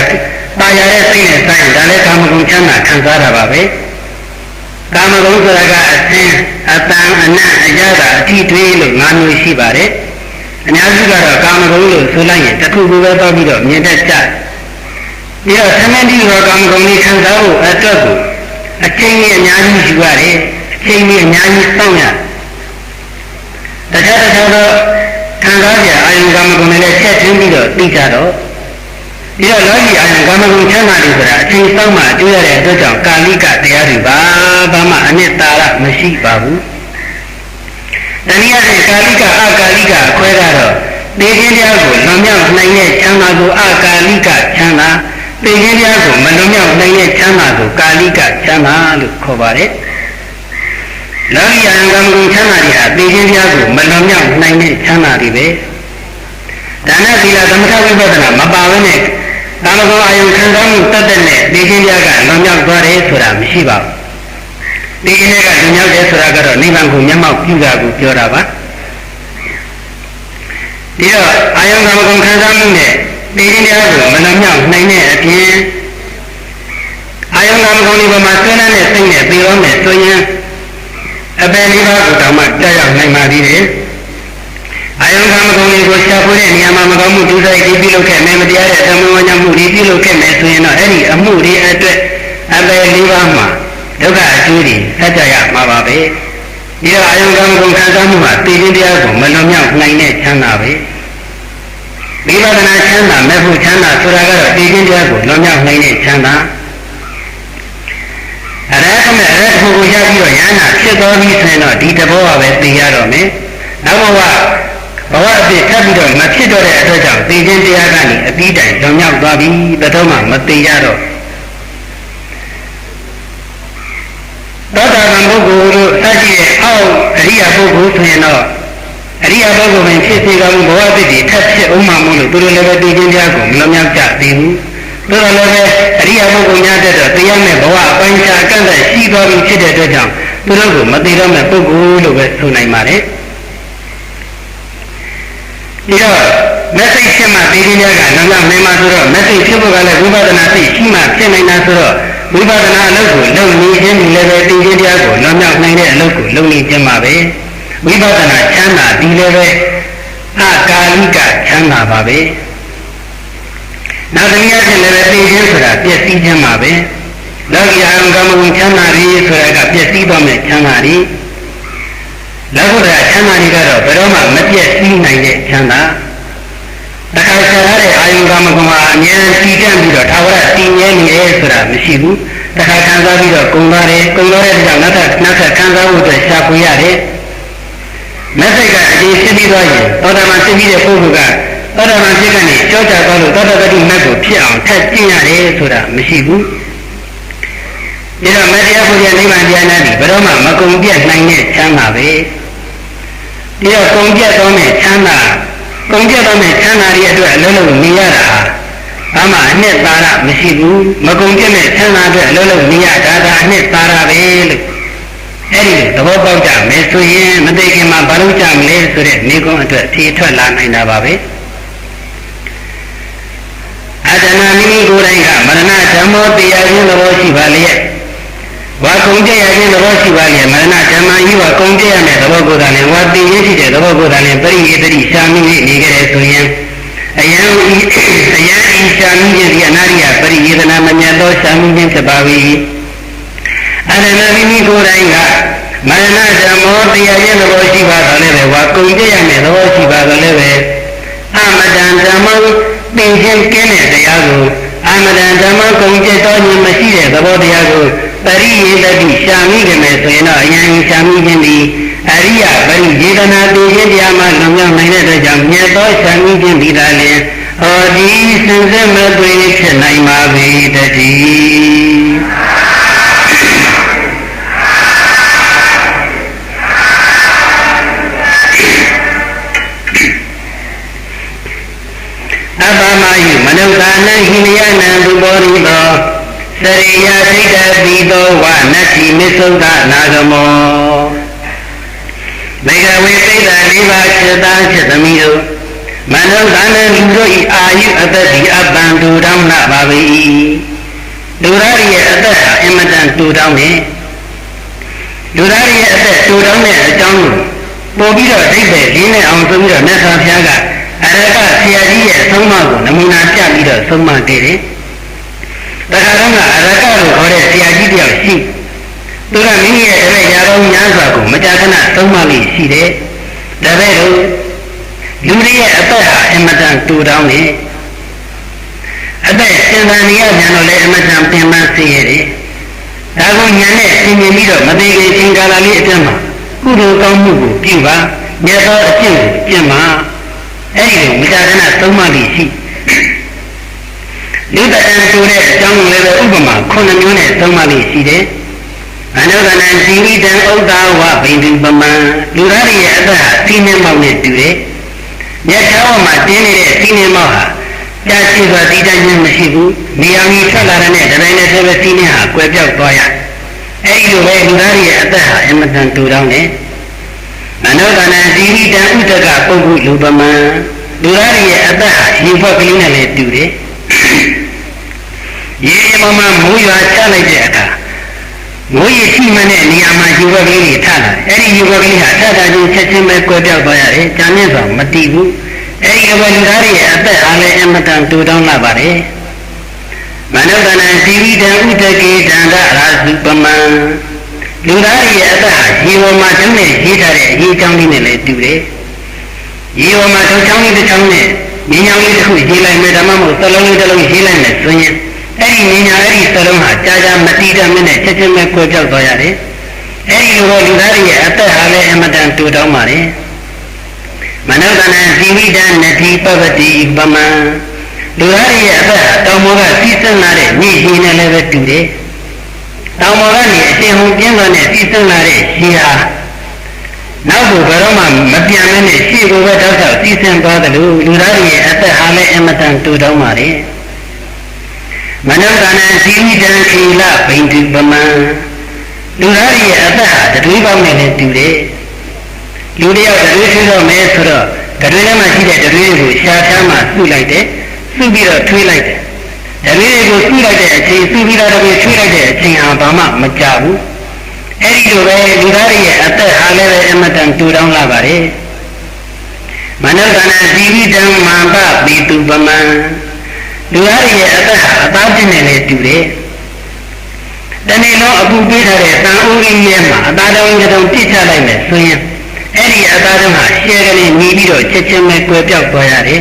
ပါရတဲ့စိတ်နဲ့စားရင်ဒါလည်းကာမဂုဏ်ချမ်းသာခံစားတာပါပဲကာမဂုဏ်ဆိုတာကအသင်အတန်အနတ်အရသာအထီးတွေးလို့၅မျိုးရှိပါတယ်အများစုကတော့ကာမဂုဏ်လို့ဆိုလိုက်ရင်တစ်ခုခုပဲတော့ပြီးတော့မြင်တတ်ကြပြီးတော့သမဏတိရောကာမဂုဏ်ကြီးခံစားဖို့အတွက်ကိုအချိန်ကြီးအများကြီးယူရတယ်အချိန်ကြီးအများကြီးစောင့်ရတခြားတော့ခံစားကြအာယုံကာမဂုဏ်နဲ့ချက်ချင်းပြီးတော့သိကြတော့ဒီတော့လောကီအာယုံကာမဂုဏ်ချမ်းသာတယ်ဆိုတာအချိန်စောင့်မှတွေ့ရတဲ့အတွက်ကြောင့်ကာလိကတရားတွေဘာမှအနှစ်သာရမရှိပါဘူးတနည်းအားဖြင့်ကာလိကအကာလိကအခွဲကတော့သိခြင်းတရားကိုလွန်မြောက်နိုင်တဲ့ချမ်းသာကိုအကာလိကချမ်းသာသိခြင်းတရားကိုမလွန်မြောက်နိုင်တဲ့ချမ်းသာကိုကာလိကချမ်းသာလို့ခေါ်ပါတယ်လောကီအာယုံကာမဂုဏ်ချမ်းသာတွေဟာသိခြင်းတရားကိုမလွန်မြောက်နိုင်တဲ့ချမ်းသာတွေပဲဒါနသီလသမထဝိပဿနာမပါဘဲနဲ့ကာမဂုဏ်အာယုံခံစားမှုတတ်တဲ့နဲ့သိခြင်းတရားကလွန်မြောက်သွားတယ်ဆိုတာမရှိပါဘူးသိခြင်းတရားကလွန်မြောက်တယ်ဆိုတာကတော့နိဗ္ဗာန်ကိုမျက်မှောက်ပြုတာကိုပြောတာပါဒီတော့အာယုံကာမဂုဏ်ခံစားမှုနဲ့သိခြင်းတရားကိုမလွန်မြောက်နိုင်တဲ့အပြင်အာယုံကာမဂုဏ်ဒီပေါ်မှာဆွေးနွေးတဲ့စိတ်နဲ့ပြီးတော့မယ်ဆိုရင်အပယ်လေးပါးကိုတောင်မှကြောက်ရောက်နိုင်ပါသေးတယ်အာယုံကာမဂုဏ်တွေကိုရှာဖွေတဲ့နေရာမှာမကောင်းမှုဒုစရိုက်တွေပြုလုပ်ခဲ့မယ်မတရားတဲ့သမဝါညမှုတွေပြုလုပ်ခဲ့မယ်ဆိုရင်တော့အဲ့ဒီအမှုတွေအတွက်အပယ်လေးပါးမှာဒုက္ခအကျိုးတွေဆက်ကြရမှာပါပဲဒီတော့အာယုံကာမဂုဏ်ခံစားမှုမှာသိခြင်းတရားကိုမလွန်မြောက်နိုင်တဲ့ချမ်းသာပဲဝိပဿနာချမ်းသာမဲ့ဖို့ချမ်းသာဆိုတာကတော့သိခြင်းတရားကိုလွန်မြောက်နိုင်တဲ့ချမ်းသာအရဟတနဲ့အရဟတကိုရပြီးတော့ယန္တာဖြစ်တော်ပြီဆိုရင်တော့ဒီတဘောကပဲသိရတော့မယ်နောက်ဘဝအဖြစ်ထပ်ပြီးတော့မဖြစ်တော့တဲ့အတွက်ကြောင့်သိခြင်းတရားကနေအပြီးတိုင်လွန်မြောက်သွားပြီဘယ်တော့မှမသိရတော့သောတာပန်ပုဂ္ဂိုလ်တို့စရှိတဲ့အောက်အရိယာပုဂ္ဂိုလ်ဆိုရင်တော့အရိယာပုဂ္ဂိုလ်ပင်ဖြစ်စေကဘဝအဖြစ်ထပ်ဖြစ်အောင်မှမို့လို့သူတို့လည်းပဲသိခြင်းတရားကိုမလွန်မြောက်ကြသေးဘူးတို့တော့လည်းပဲအရိယာပုဂ္ဂိုလ်များတဲ့တော့တရားမဲ့ဘဝအပိုင်းခြားအကန့်အသတ်ရှိသွားပြီဖြစ်တဲ့အတွက်ကြောင့်သူတို့ကိုမသိတော့မဲ့ပုဂ္ဂိုလ်လို့ပဲဆိုနိုင်ပါတယ်ဒီတော့မက်ဆေ့ဖြစ်မှသိခြင်းများကနောက်နောက်နေမှာဆိုတော့မက်ဆေ့ဖြစ်ဖို့ကလည်းဝိပဿနာသိရှိမှဖြစ်နိုင်တာဆိုတော့ဝိပဿနာအလုပ်ကိုလုပ်နေခြင်းဒီလည်းပဲသိခြင်းတရားကိုလွန်မြောက်နိုင်တဲ့အလုပ်ကိုလုပ်နေခြင်းပါပဲဝိပဿနာချမ်းသာဒီလည်းပဲအကာလိကချမ်းသာပါပဲနောက်တစ်နည်းအားဖြင့်လည်းသိခြင်းဆိုတာပျက်စီးခြင်းပါပဲလောကီအာယုံကာမဂုဏ်ချမ်းသာရည်ဆိုတာကပျက်စီးသွားမဲ့ချမ်းသာရည် လောကုတ္တရာချမ်းသာတွေကတော့ဘယ်တော့မှမပြည့်စည်နိုင်တဲ့ချမ်းသာတခါဆရာတဲ့အာယုကာမဂုဏ်ဟာအမြဲတည်တံ့ပြီးတော့ထာဝရတည်ငြိမ်နေတယ်ဆိုတာမရှိဘူးတခါခံစားပြီးတော့ကုန်သွားတဲ့ကြောင့်နောက်ထပ်ခံစားဖို့အတွက်ရှာဖွေရတယ်မက်စိတ်ကအကျဉ်းဖြစ်ပြီးသွားရင်သောတာပန်ဖြစ်ပြီးတဲ့ပုဂ္ဂိုလ်ကသောတာပန်ဖြစ်ကနေကြောကြသွားလို့သောတာပတိမက်ကိုဖြစ်အောင်ထပ်ကျင့်ရတယ်ဆိုတာမရှိဘူးဒါတော့မတရားဖို့ရနိဗ္ဗာန်တရားနာပြီးဘယ်တော့မှမကုန်ပြတ်နိုင်တဲ့ချမ်းသာပဲဒီတော့ကုန်ပြတ်သောမဲ့ချမ်းသာတွေအတွက်အလုံးလုံးနေရတာဟာဘာမှအနှစ်သာရမရှိဘူးမကုန်ပြတ်မဲ့ချမ်းသာအတွက်အလုံးလုံးနေရတာကအနှစ်သာရပဲလို့အဲ့ဒီသဘောပေါက်ကြမယ်ဆိုရင်မသိခင်မှာဘာလို့ကြမလဲဆိုတဲ့မိကုံးအတွက်ဖြေထွက်လာနိုင်တာပါပဲအတဏမိမိကိုယ်တိုင်ကမရဏဓမ္မောတရားခြင်းသဘောရှိပါလျက်ဝါကုံကြရခြင်းသဘောရှိပါလျက်မရဏဓမ္မကြီးဝါကုံကြရမယ့်သဘောကိုယ်တိုင်ဝါသိရရှိတဲ့သဘောကိုယ်တိုင်ပရိယေတိရှာမိနေကြတယ်ဆိုရင်အယံဤရှာမိခြင်းဒီအနာရိယပရိယေတနာမမြတ်သောရှာမိခြင်းဖြစ်ပါ၏အတဏမိမိကိုယ်တိုင်ကမရဏဓမ္မောတရားခြင်းသဘောရှိပါတော့လည်းပဲဝါကုံကြရမယ့်သဘောရှိပါတော့လည်းပဲအမတန်ဓမ္မောသင်ခြင်းကင်းတဲ့တရားကိုအမတန်ဓမ္မကုံကြတော်ခြင်းမရှိတဲ့သဘောတရားကိုပရိယေတတိရှာမိကြမယ်ဆိုရင်တော့အယံရှာမိခြင်းသည်အရိယပရိယေတနာသိခြင်းတရားမှလွန်မြောက်နိုင်တဲ့အတွက်ကြောင့်မြတ်သောရှာမိခြင်းသည်သာလျှင်ဟောဒီစင်စစ်မသွေဖြစ်နိုင်ပါပေတည်းအပ္ပမယုမနုဿာနံဟိနယနံသူဘောရိသောစရိယစိတ်တပိသောဝနတ္တိမစ္ဆုဒနာဂမောမေဃဝေပိဋ္ဌလေးပါးချက်သားချက်သမီးတို့မနုဿာနံလူတို့ဤအာယုအသက်ဒီအပံတူတောင်းနာပါပေ၏လူသားရဲ့အသက်ဟာအင်မတန်တူတောင်းနေလူသားရဲ့အသက်တူတောင်းတဲ့အကြောင်းကိုပို့ပြီးတော့ဒိဋ္ဌိလေးနဲ့အောင်ဆိုပြီးတော့မြတ်စွာဘုရားကအရဟတဆရာကြီးရဲ့သုံးမကိုနမူနာပြပြီးတော့သုံးမတည်တယ်။တခါတော့ကအရဟတလို့ခေါ်တဲ့ဆရာကြီးတယောက်ရှိသူကမိမိရဲ့တပည့်ရာပေါင်းများစွာကိုမကြာခဏသုံးမလေးရှိတယ်။ဒါပဲလို့လူတွေရဲ့အသက်ဟာအမတန်တူတောင်းနေအသက်ရှင်သန်နေရပြန်တော့လည်းအမတန်ပင်ပန်းစေရတယ်။ဒါကိုညာနဲ့သင်မြင်ပြီးတော့မသေးခင်ချိန်ကာလလေးအတွင်းမှာကုသိုလ်ကောင်းမှုကိုပြုပါမြတ်သောအကျင့်ကိုကျင့်ပါအဲ့ဒီလိုမကြာခဏသုံးမလေးရှိလူတန်တူတဲ့အကြောင်းလည်းပဲဥပမာ9မျိုးနဲ့သုံးမလေးရှိတယ်အနုဒနံဇီဝိတံဥဒ္ဒါဝဗိန္ဒုပမံလူသားရဲ့အသက်ဟာစီးနှင်းမောက်နဲ့တူတယ်မြတ်ချောင်းမှာတင်းနေတဲ့စီးနှင်းမောက်ဟာကြာရှိစွာတည်တံ့ခြင်းမရှိဘူးနေအောင်ကြီးထွက်လာတဲ့တပိုင်းနဲ့ဆက်ပဲစီးနှင်းဟာကွယ်ပြောက်သွားရအဲ့ဒီလိုပဲလူသားရဲ့အသက်ဟာအမတန်တူတောင်းတယ်အနုဒနံဇီဝိတံဥဒကပုဂ္ဂုလူပမံလူသားရဲ့အသက်ဟာရေဖွက်ကလေးနဲ့လည်းတူတယ်ရေမမမိုးရွာချလိုက်တဲ့အခါမိုးရေရှိမှတဲ့နေရာမှာရေဖွက်ကလေးတွေထလာတယ်အဲ့ဒီရေဖွက်ကလေးဟာထတာချင်းချက်ချင်းပဲကွယ်ပြောက်သွားရတယ်ကြာမြင့်စွာမတည်ဘူးအဲ့ဒီလိုလူသားရဲ့အသက်အားလည်းအမတန်တူတောင်းလာပါတယ်မနုဿနံဇီဝိတံဥဒကေတန္တရာစုပမံလူသားရဲ့အသက်ဟာရေပေါ်မှာတုံးနဲ့ရေးထားတဲ့ရေချောင်းလေးနဲ့လည်းတူတယ်ရေပေါ်မှာထုံချောင်းလေးတစ်ချောင်းနဲ့မြင်းချောင်းလေးတစ်ခုရေးလိုက်မယ်ဒါမှမဟုတ်သလုံးလေးတစ်လုံးရေးလိုက်မယ်ဆိုရင်အဲ့ဒီမြင်းညာအဲ့ဒီသလုံးဟာကြာကြာမတည်တတ်မနဲ့ချက်ချင်းပဲကွယ်ပြောက်သွားရတယ်အဲ့ဒီလိုလူသားရဲ့အသက်ဟာလည်းအမတန်တူတောင်းပါတယ်မနုဿနံဇီဝိတံနတိပပတိပမံလူသားရဲ့အသက်ဟာတောင်ပေါ်ကစီးဆင်းလာတဲ့မြေကြီးနဲ့လည်းပဲတူတယ်တောင်ပေါ်ကနေအရှင်ဟုန်ပြင်းသွားတဲ့စီးဆင်းလာတဲ့ရေဟာနောက်ကိုဘယ်တော့မှမပြန်မနဲ့ရှေ့ကိုပဲတောက်တောက်စီးဆင်းသွားတယ်လို့လူသားရဲ့အသက်ဟာလည်းအမတန်တူတောင်းပါတယ်မနုဿနံဇီဝိတံခေလဗိန္ဒုပမံလူသားရဲ့အသက်ဟာတတွေးပေါင်းနဲ့လည်းတူတယ်လူတယောက်တတွေးထွေးတော့မယ်ဆိုတော့တတွေးထဲမှာရှိတဲ့တတွေးတွေကိုရှားရှားမှစုလိုက်တယ်စုပြီးတော့ထွေးလိုက်တယ်တတွေးတွေကိုစုလိုက်တဲ့အချိန်စုပြီးတော့တတွေးထွေးလိုက်တဲ့အချိန်ဟာဘာမှမကြဘူးအဲ့ဒီလိုပဲလူသားရဲ့အသက်ဟာလည်းပဲအမတန်တူတောင်းလာပါတယ်မနုဿနံဇီဝိတံမံပပိတုပမံလူသားရဲ့အသက်ဟာအသားပြင်းနေလေတူတယ်တနေ့လုံးအပူပေးထားတဲ့တန်အိုးကြီးရဲ့မှာအသားတောင်းကြုံပြစ်ချလိုက်မယ်ဆိုရင် အဲ့ဒီအသားတို့ဟာရှယ်ကလေးမြည်ပြီးတော့ချက်ချင်းပဲကွယ်ပြောက်သွားရတယ်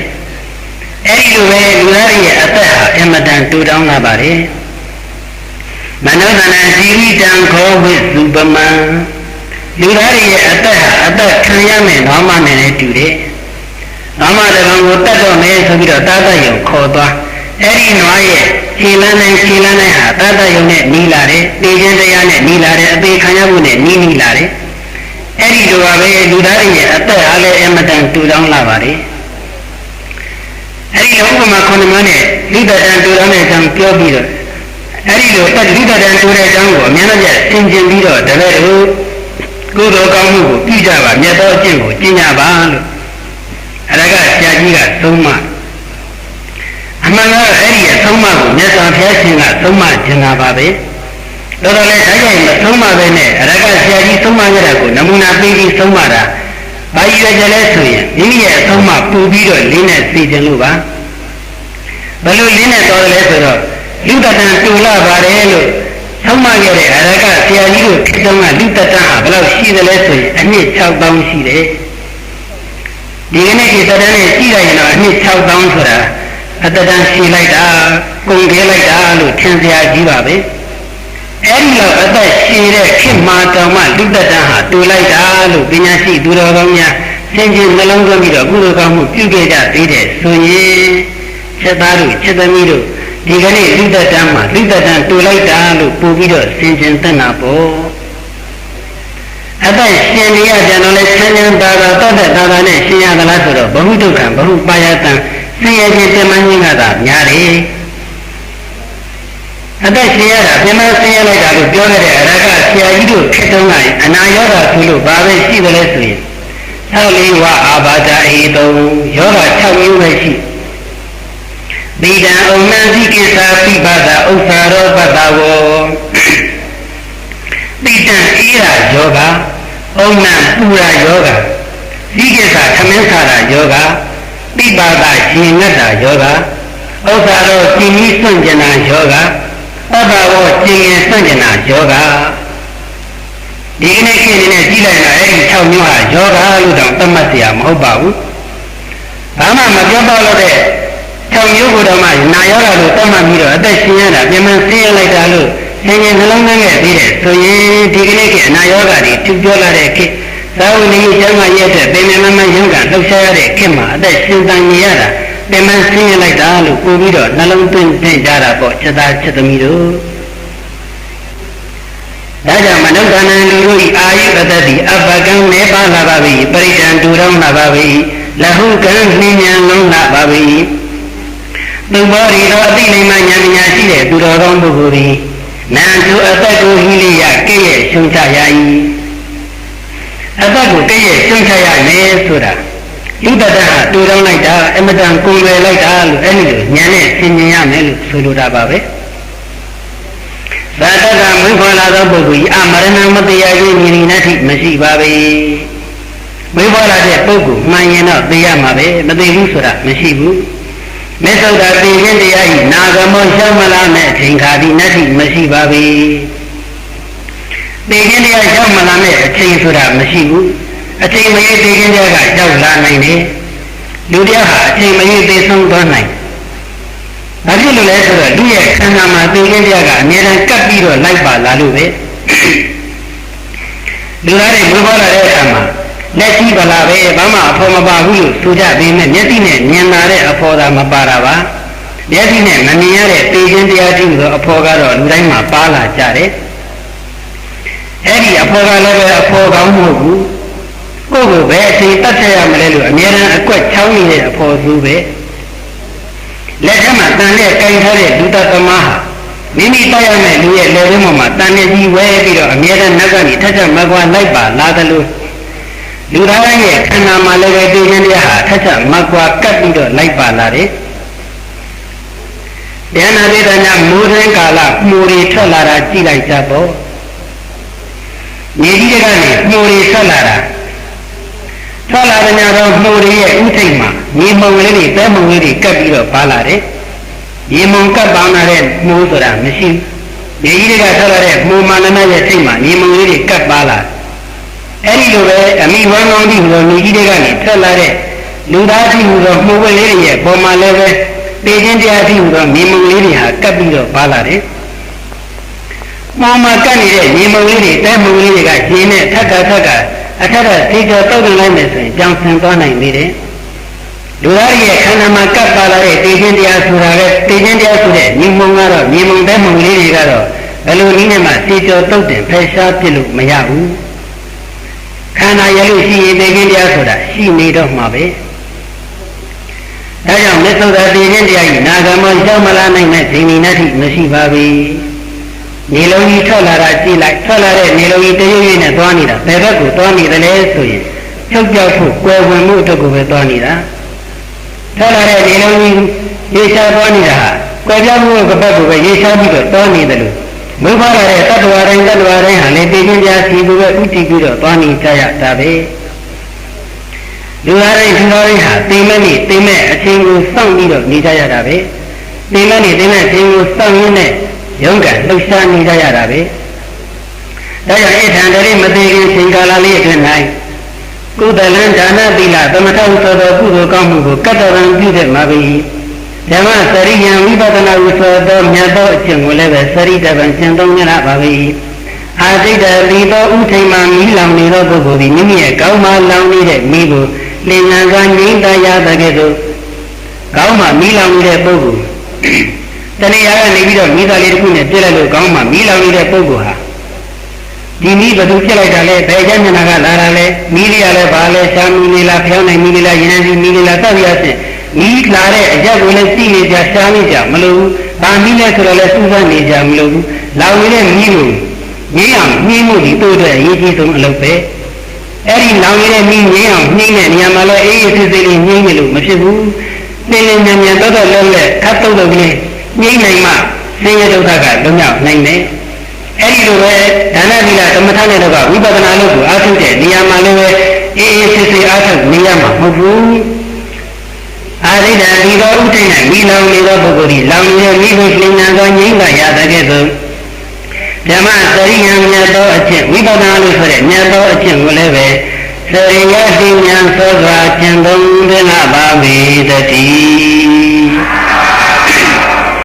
အဲ့ဒီလိုပဲလူသားရဲ့အသက်ဟာအမတန်တူတောင်းလာပါတယ်မနောသနာဇီဝိတံခောဝိသုပမံလူသားရဲ့အသက်ဟာအသက်ခံရမယ်နောင်မနဲ့လည်းတူတယ်နောင်မတကောင်ကိုတတ်တော့မယ်ဆိုပြီးတော့တာတတ်ယုံခေါ်သွားအဲ့ဒီနွားရဲ့ခြေလန်းတိုင်းဟာတာတတ်ယုံနဲ့နီးလာတယ်တေခြင်းတရားနဲ့နီးလာတယ်အသေးခံရမှုနဲ့နီးလာတယ်အဲ့ဒီလိုပါပဲလူသားရဲ့အသက်အားလည်းအမတန်တူတောင်းလာပါတယ်အဲ့ဒီဥပမာခုနမနဲ့လူတတန်တူတောင်းတဲ့အကြောင်းပြောပြီးတော့အဲ့ဒီလိုလူတတန်တူတဲ့အကြောင်းကိုအများကြီးသင်ကျင်ပြီးတော့တပည့်တို့ကိုယ်တော်ကောင်းမှုကိုပြုကြပါမြတ်သောအကျင့်ကိုကျင့်ကြပါလို့အရကဆရာကြီးကသုံးမအမှန်ကတော့အဲ့ဒီအသုံးမကိုမြတ်စွာဘုရားရှင်ကသုံးမကျင်တာပါပဲတော်တော်လေးတိုင်းမသုံးမပဲနဲ့အရကဆရာကြီးသုံးမရတာကိုနမူနာပေးပြီးသုံးမတာဘာရွယ်ကြလဲဆိုရင်မိမိရဲ့အသုံးမပူပြီးတော့လင်းနဲ့သိကြလို့ပါဘယ်လိုလင်းနဲ့တော်တယ်လဲဆိုတော့လူတတန်တူလာပါတယ်လို့သုံးမခဲ့တဲ့အရကဆရာကြီးတို့ခေတ္တကလူတတန်ဟာဘယ်လောက်ရှိတယ်လဲဆိုရင်အနှစ်6000ရှိတယ်ဒီကနေ့ဒီတတန်နဲ့ကြည့်လိုက်ရင်တော့အနှစ်6000ဆိုတာအတတန်ရှိလိုက်တာကုန်ခဲလိုက်တာလို့ထင်စရာကြီးပါပဲအဲ့ဒီလိုအသက်ရှင်တဲ့ခေတ်မှာတောင်မှလူတတန်ဟာတူလိုက်တာလို့ပညာရှိသူတော်ကောင်းများသင်ချင်းနှလုံးသွင်းပြီးတော့ကုသိုလ်ကောင်းမှုပြုခဲ့ကြသေးတယ်ဆိုရင်ချက်သားတို့ချက်သမီးတို့ဒီကနေ့လူတတန်မှာလူတတန်တူလိုက်တာလို့ပို့ပြီးတော့သင်ချင်းသတ်နာပေါ့အသက်ရှင်နေရကြတော့လဲချမ်းချမ်းသာသာတတ်တဲ့သာသာနဲ့ရှင်ရသလားဆိုတော့ဘဟုဒုက္ခဘဟုပါယတံဆင်းရဲခြင်းတမန်ခြင်းကသာများတယ်အသက်ရှင်ရတာပြန်မဆင်းရဲလိုက်တာလို့ပြောခဲ့တဲ့အရကဆရာကြီးတို့ခေတ္တကအနာရောဂါဆိုလို့ဘာပဲရှိတယ်လဲဆိုရင်64ဝအာဘာဒအေတုံယောဂ6မျိုးပဲရှိဗိဒံဩနံသိကိစ္စပိပဒဥစ္စာရောပတ္တဝောဗိဒံအေးရာယောဂဩနံပူရာယောဂသိကိစ္စသမင်းခါရာယောဂပိပဒရှင်ငတ်တာယောဂဥစ္စာရောကျင်ကြီးစွန့်ကျင်တာယောဂပတ္တဝောကျင်ရင်စွန့်ကျင်တာယောဂဒီကနေ့ခေတ်နဲ့ကြည့်လိုက်တာအဲ့ဒီ6မျိုးဟာယောဂလို့တောင်သတ်မှတ်เสียမဟုတ်ပါဘူးဘာမှမပြောတော့လို့တဲ့6မျိုးကိုတော့မှနာယောဂလို့သတ်မှတ်ပြီးတော့အသက်ရှင်ရတာပြန်မဆင်းရလိုက်တာလို့သင်ရင်နှလုံးသွင်းခဲ့ပြီးတဲ့ဆိုရင်ဒီကနေ့ခေတ်အနာယောဂတွေထူပြောလာတဲ့ခေတ်သာဝတိကျမ်းမာရဲ့တဲ့ပင်မမရုံးကလှုပ်ရှားရတဲ့ခေတ်မှာအသက်ရှင်တန်ရတာပြန်မဆင်းရလိုက်တာလို့ပို့ပြီးတော့နှလုံးသွင်းကြတာပေါ့ချက်သားချက်သမီးတို့ဒါကြောင့်မနုဿာနံလူတို့ဤအာယုအတ္တိအပကံနေပါလာပါပြီပရိဒံတူတောင်းလာပါပြီလဟုကံနှင်းဉဏ်လုံးလာပါပြီသူဘောရီတော်အတိလိမ္မာဉာဏ်ပညာရှိတဲ့သူတော်ကောင်းပုဂ္ဂိုလ်သည်နံသူအသက်ကိုဟိလိယကဲ့ရဲ့ရှုံချရ၏အသက်ကိုကဲ့ရဲ့ရှုံချရမယ်ဆိုတာလူတတဟာတူတောင်းလိုက်တာအမတန်ကိုယ်ွယ်လိုက်တာလို့အဲ့ဒီလိုဉာဏ်နဲ့သင်မြင်ရမယ်လို့ဆိုလိုတာပါပဲသာတကမွေးဖွားလာသောပုဂ္ဂိုလ်ဤအမရဏမတရားခြင်းဉာဏ်နဲ့ထိမရှိပါပဲမွေးဖွားလာတဲ့ပုဂ္ဂိုလ်မှန်ရင်တော့သိရမှာပဲမသိဘူးဆိုတာမရှိဘူးမေသုဒ္ဓသိခြင်းတရားဤနာဂမောရှောင်းမလားနဲ့အချိန်ခါဒီနတ္တိမရှိပါပဲသိခြင်းတရားရှောင်းမလားနဲ့အချိန်ဆိုတာမရှိဘူးအချိန်မရေသိခြင်းတရားကရောက်လာနိုင်တယ်လူတရားဟာအချိန်မရေသိဆုံးသွားနိုင်ဘာဖြစ်လို့လဲဆိုတော့လူရဲ့ခန္ဓာမှာသိခြင်းတရားကအမြဲတမ်းကပ်ပြီးတော့လိုက်ပါလာလို့ပဲလူသားတွေမွေးဖွားလာတဲ့အခါမှာလက်ရှိပါလားပဲဘာမှအဖော်မပါဘူးလို့ဆိုကြပေမဲ့မျက်စိနဲ့မြင်လာတဲ့အဖော်သာမပါတာပါမျက်စိနဲ့မမြင်ရတဲ့သိခြင်းတရားရှိလို့အဖော်ကတော့လူတိုင်းမှာပါလာကြတယ်အဲ့ဒီအဖော်ကလည်းပဲအဖော်ကောင်းမဟုတ်ဘူးကိုယ့်ကိုပဲအချိန်တတ်ရမလဲလို့အမြဲတမ်းအကွက်ချောင်းနေတဲ့အဖော်သူပဲလက်ထက်မှာတန်တဲ့ကင်ထားတဲ့လူတသမဟာမိမိတိုက်ရမယ့်လူရဲ့လက်ထဲမှာတန်နေကြီးဝဲပြီးတော့အမြဲတမ်းနောက်ကနေထက်ထက်မကွာလိုက်ပါလာတယ်လို့လူသားရဲ့ခန္ဓာမှာလည်းပဲသိခြင်းတရားဟာထက်ထက်မကွာကပ်ပြီးတော့လိုက်ပါလာတယ်။ဉာဏ်ဝိဒနာမူရင်းကာလမှုတွေထွက်လာတာကြည့်လိုက်ကြပေါ့။မြေကြီးတွေကနေမှုတွေထွက်လာတာထွက်လာတဲ့ညတော့မှုတွေရဲ့ဥထိတ်မှာမြေမုံလေးတွေတဲမုံလေးတွေကပ်ပြီးတော့ပါလာတယ်။မြေမုံကပ်ပေါင်းလာတဲ့မှုဆိုတာမရှိဘူး။မြေကြီးတွေကထွက်လာတဲ့မှုမာနရဲ့ထိတ်မှာမြေမုံလေးတွေကပ်ပါလာတယ်။ အဲ့ဒီလိုပဲအမိဝမ်းကောင်းပြီးဟိုမြေကြီးတွေကနေထွက်လာတဲ့လူသားကြီးဟူသောမှုဝဲလေးတွေရဲ့ပုံမှန်လည်းပဲပေခြင်းတရားကြီးဟူသောမြေမုံလေးတွေဟာကပ်ပြီးတော့ပါလာတယ်။ပုံမှန်ကပ်နေတဲ့မြေမုံလေးတွေတဲမုံလေးတွေကကျင်းနဲ့ထက်ကအထက်ကသေချာတောက်တင်လိုက်မယ်ဆိုရင်ကြောင်ဆင်သွားနိုင်သေးတယ်။လူသားရဲ့ခန္ဓာမှာကပ်ပါလာတဲ့ပေခြင်းတရားဆိုတာလေပေခြင်းတရားဆိုတဲ့မြေမုံကတော့မြေမုံတဲမုံလေးတွေကတော့ဘယ်လိုနည်းနဲ့မှသေချာတောက်တင်ဖယ်ရှားပြလို့မရဘူး။ခန္ဓာရလို့ရှိရင်ပေခြင်းတရားဆိုတာရှိနေတော့မှာပဲ။ဒါကြောင့်မြတ်စွာဘုရားသေခြင်းတရားကြီးနာဂမောကြောက်မလာနိုင်တဲ့ဇိမီနတိမရှိပါဘူး။နေလုံးကြီးထွက်လာတာကြည့်လိုက်ထွက်လာတဲ့နေလုံးကြီးတရွေ့ရွေ့နဲ့သွားနေတာဘယ်ဘက်ကိုသွားနေတယ်လဲဆိုရင်ချုပ်ပြောက်ဖို့ကွယ်ဝင်မှုအတွက်ကိုပဲသွားနေတာထွက်လာတဲ့နေလုံးကြီးရေရှားသွားနေတာဟာကွယ်ပြောက်မှုကဘက်ကိုပဲရေရှားပြီးတော့သွားနေတယ်လို့မွေးဖွားလာတဲ့တ attva တိုင်းဟာလည်းသေခြင်းတရားစီကိုပဲဥတည်ပြီးတော့သွားနေကြရတာပဲလူသားတိုင်းဟာသိမဲ့အချိန်ကိုစောင့်ပြီးတော့နေကြရတာပဲသိမဲ့အချိန်ကိုစောင့်ရင်းနဲ့ရုန်းကန်လှုပ်ရှားနေကြရတာပဲဒါကြောင့်အိဋ္ဌံတရိမသိခင်ချိန်ကာလလေးအတွင်း၌ကုသလံဒါနသီလသမထဥသောသောကုသိုလ်ကောင်းမှုကိုကတ္တဗံပြုတဲ့မှာပြီဓမ္မစရိယံဝိပဿနာဥသောသောမြတ်သောအကျင့်ကိုလည်းပဲစရိတဗံရှင်းသုံးရပါပြီအာသိတတိသောဥထိန်မှမိလောင်နေသောပုဂ္ဂိုလ်သည်မိမိရဲ့ကောင်းမှလောင်နေတဲ့မိကိုလင်ငံကငြိမ့်တရားတဲ့ကဲ့သို့ကောင်းမှမိလောင်နေတဲ့ပုဂ္ဂိုလ်တဏှာကနေပြီးတော့မိသားလေးတစ်ခုနဲ့ပြည့်လိုက်လို့ကောင်းမှမိလောင်နေတဲ့ပုဂ္ဂိုလ်ဟာဒီမိဘသူပြစ်လိုက်တာလဲဘယ်ကျမျက်နှာကလာတာလဲမိလေးရလဲဘာလဲရှာမီနေလားဖျောင်းနိုင်မိလေးလားရင်းစီမိလေးလားတောက်ရဆင့်မိလာတဲ့အရက်ကိုလည်းသိနေကြရှားနေကြမလို့ဘူး။ဗာမိလဲဆိုတော့လဲစူးစမ်းနေကြမလို့ဘူး။လောင်နေတဲ့မိကိုငြိမ်းအောင်နှီးမှုဒီတို့အတွက်အရေးကြီးဆုံးအလုပ်ပဲ။အဲ့ဒီလောင်နေတဲ့မိငြိမ်းအောင်နှီးတဲ့နေရာမှာလဲအေးအေးဆေးဆေးလေးငြိမ်းနေလို့မဖြစ်ဘူး။နင်းနေမြန်တော့လုံးလက်ခတ်တုတ်တုတ်ကလေးငြိမ်းနိုင်မှဆင်းရဲဒုက္ခကလွတ်မြောက်နိုင်တယ်။အဲ့ဒီလိုပဲဒါနသီလသမထနဲ့တော့ဝိပဿနာလို့ကိုအားထုတ်တဲ့နေရာမှာလည်းအေးအေးဆေးဆေးအားထုတ်နေရမှာမဟုတ်ဘူး။အာရိဒံဒီသောဥဒိဋ္ဌိမိလောင်နေသောပုဂ္ဂိုလ်သည်လောင်နေတဲ့မိကိုလင်ညာသောငြိမ်းသာရတဲ့ကဲ့သို့ဓမ္မစရိယံမြတ်သောအကျင့်ဝိပဿနာလို့ဆိုတဲ့မြတ်သောအကျင့်ကိုလည်းပဲစရိယတိဉာဏ်သောစွာကျင့်သုံးသင်္လာပါဝေတတိ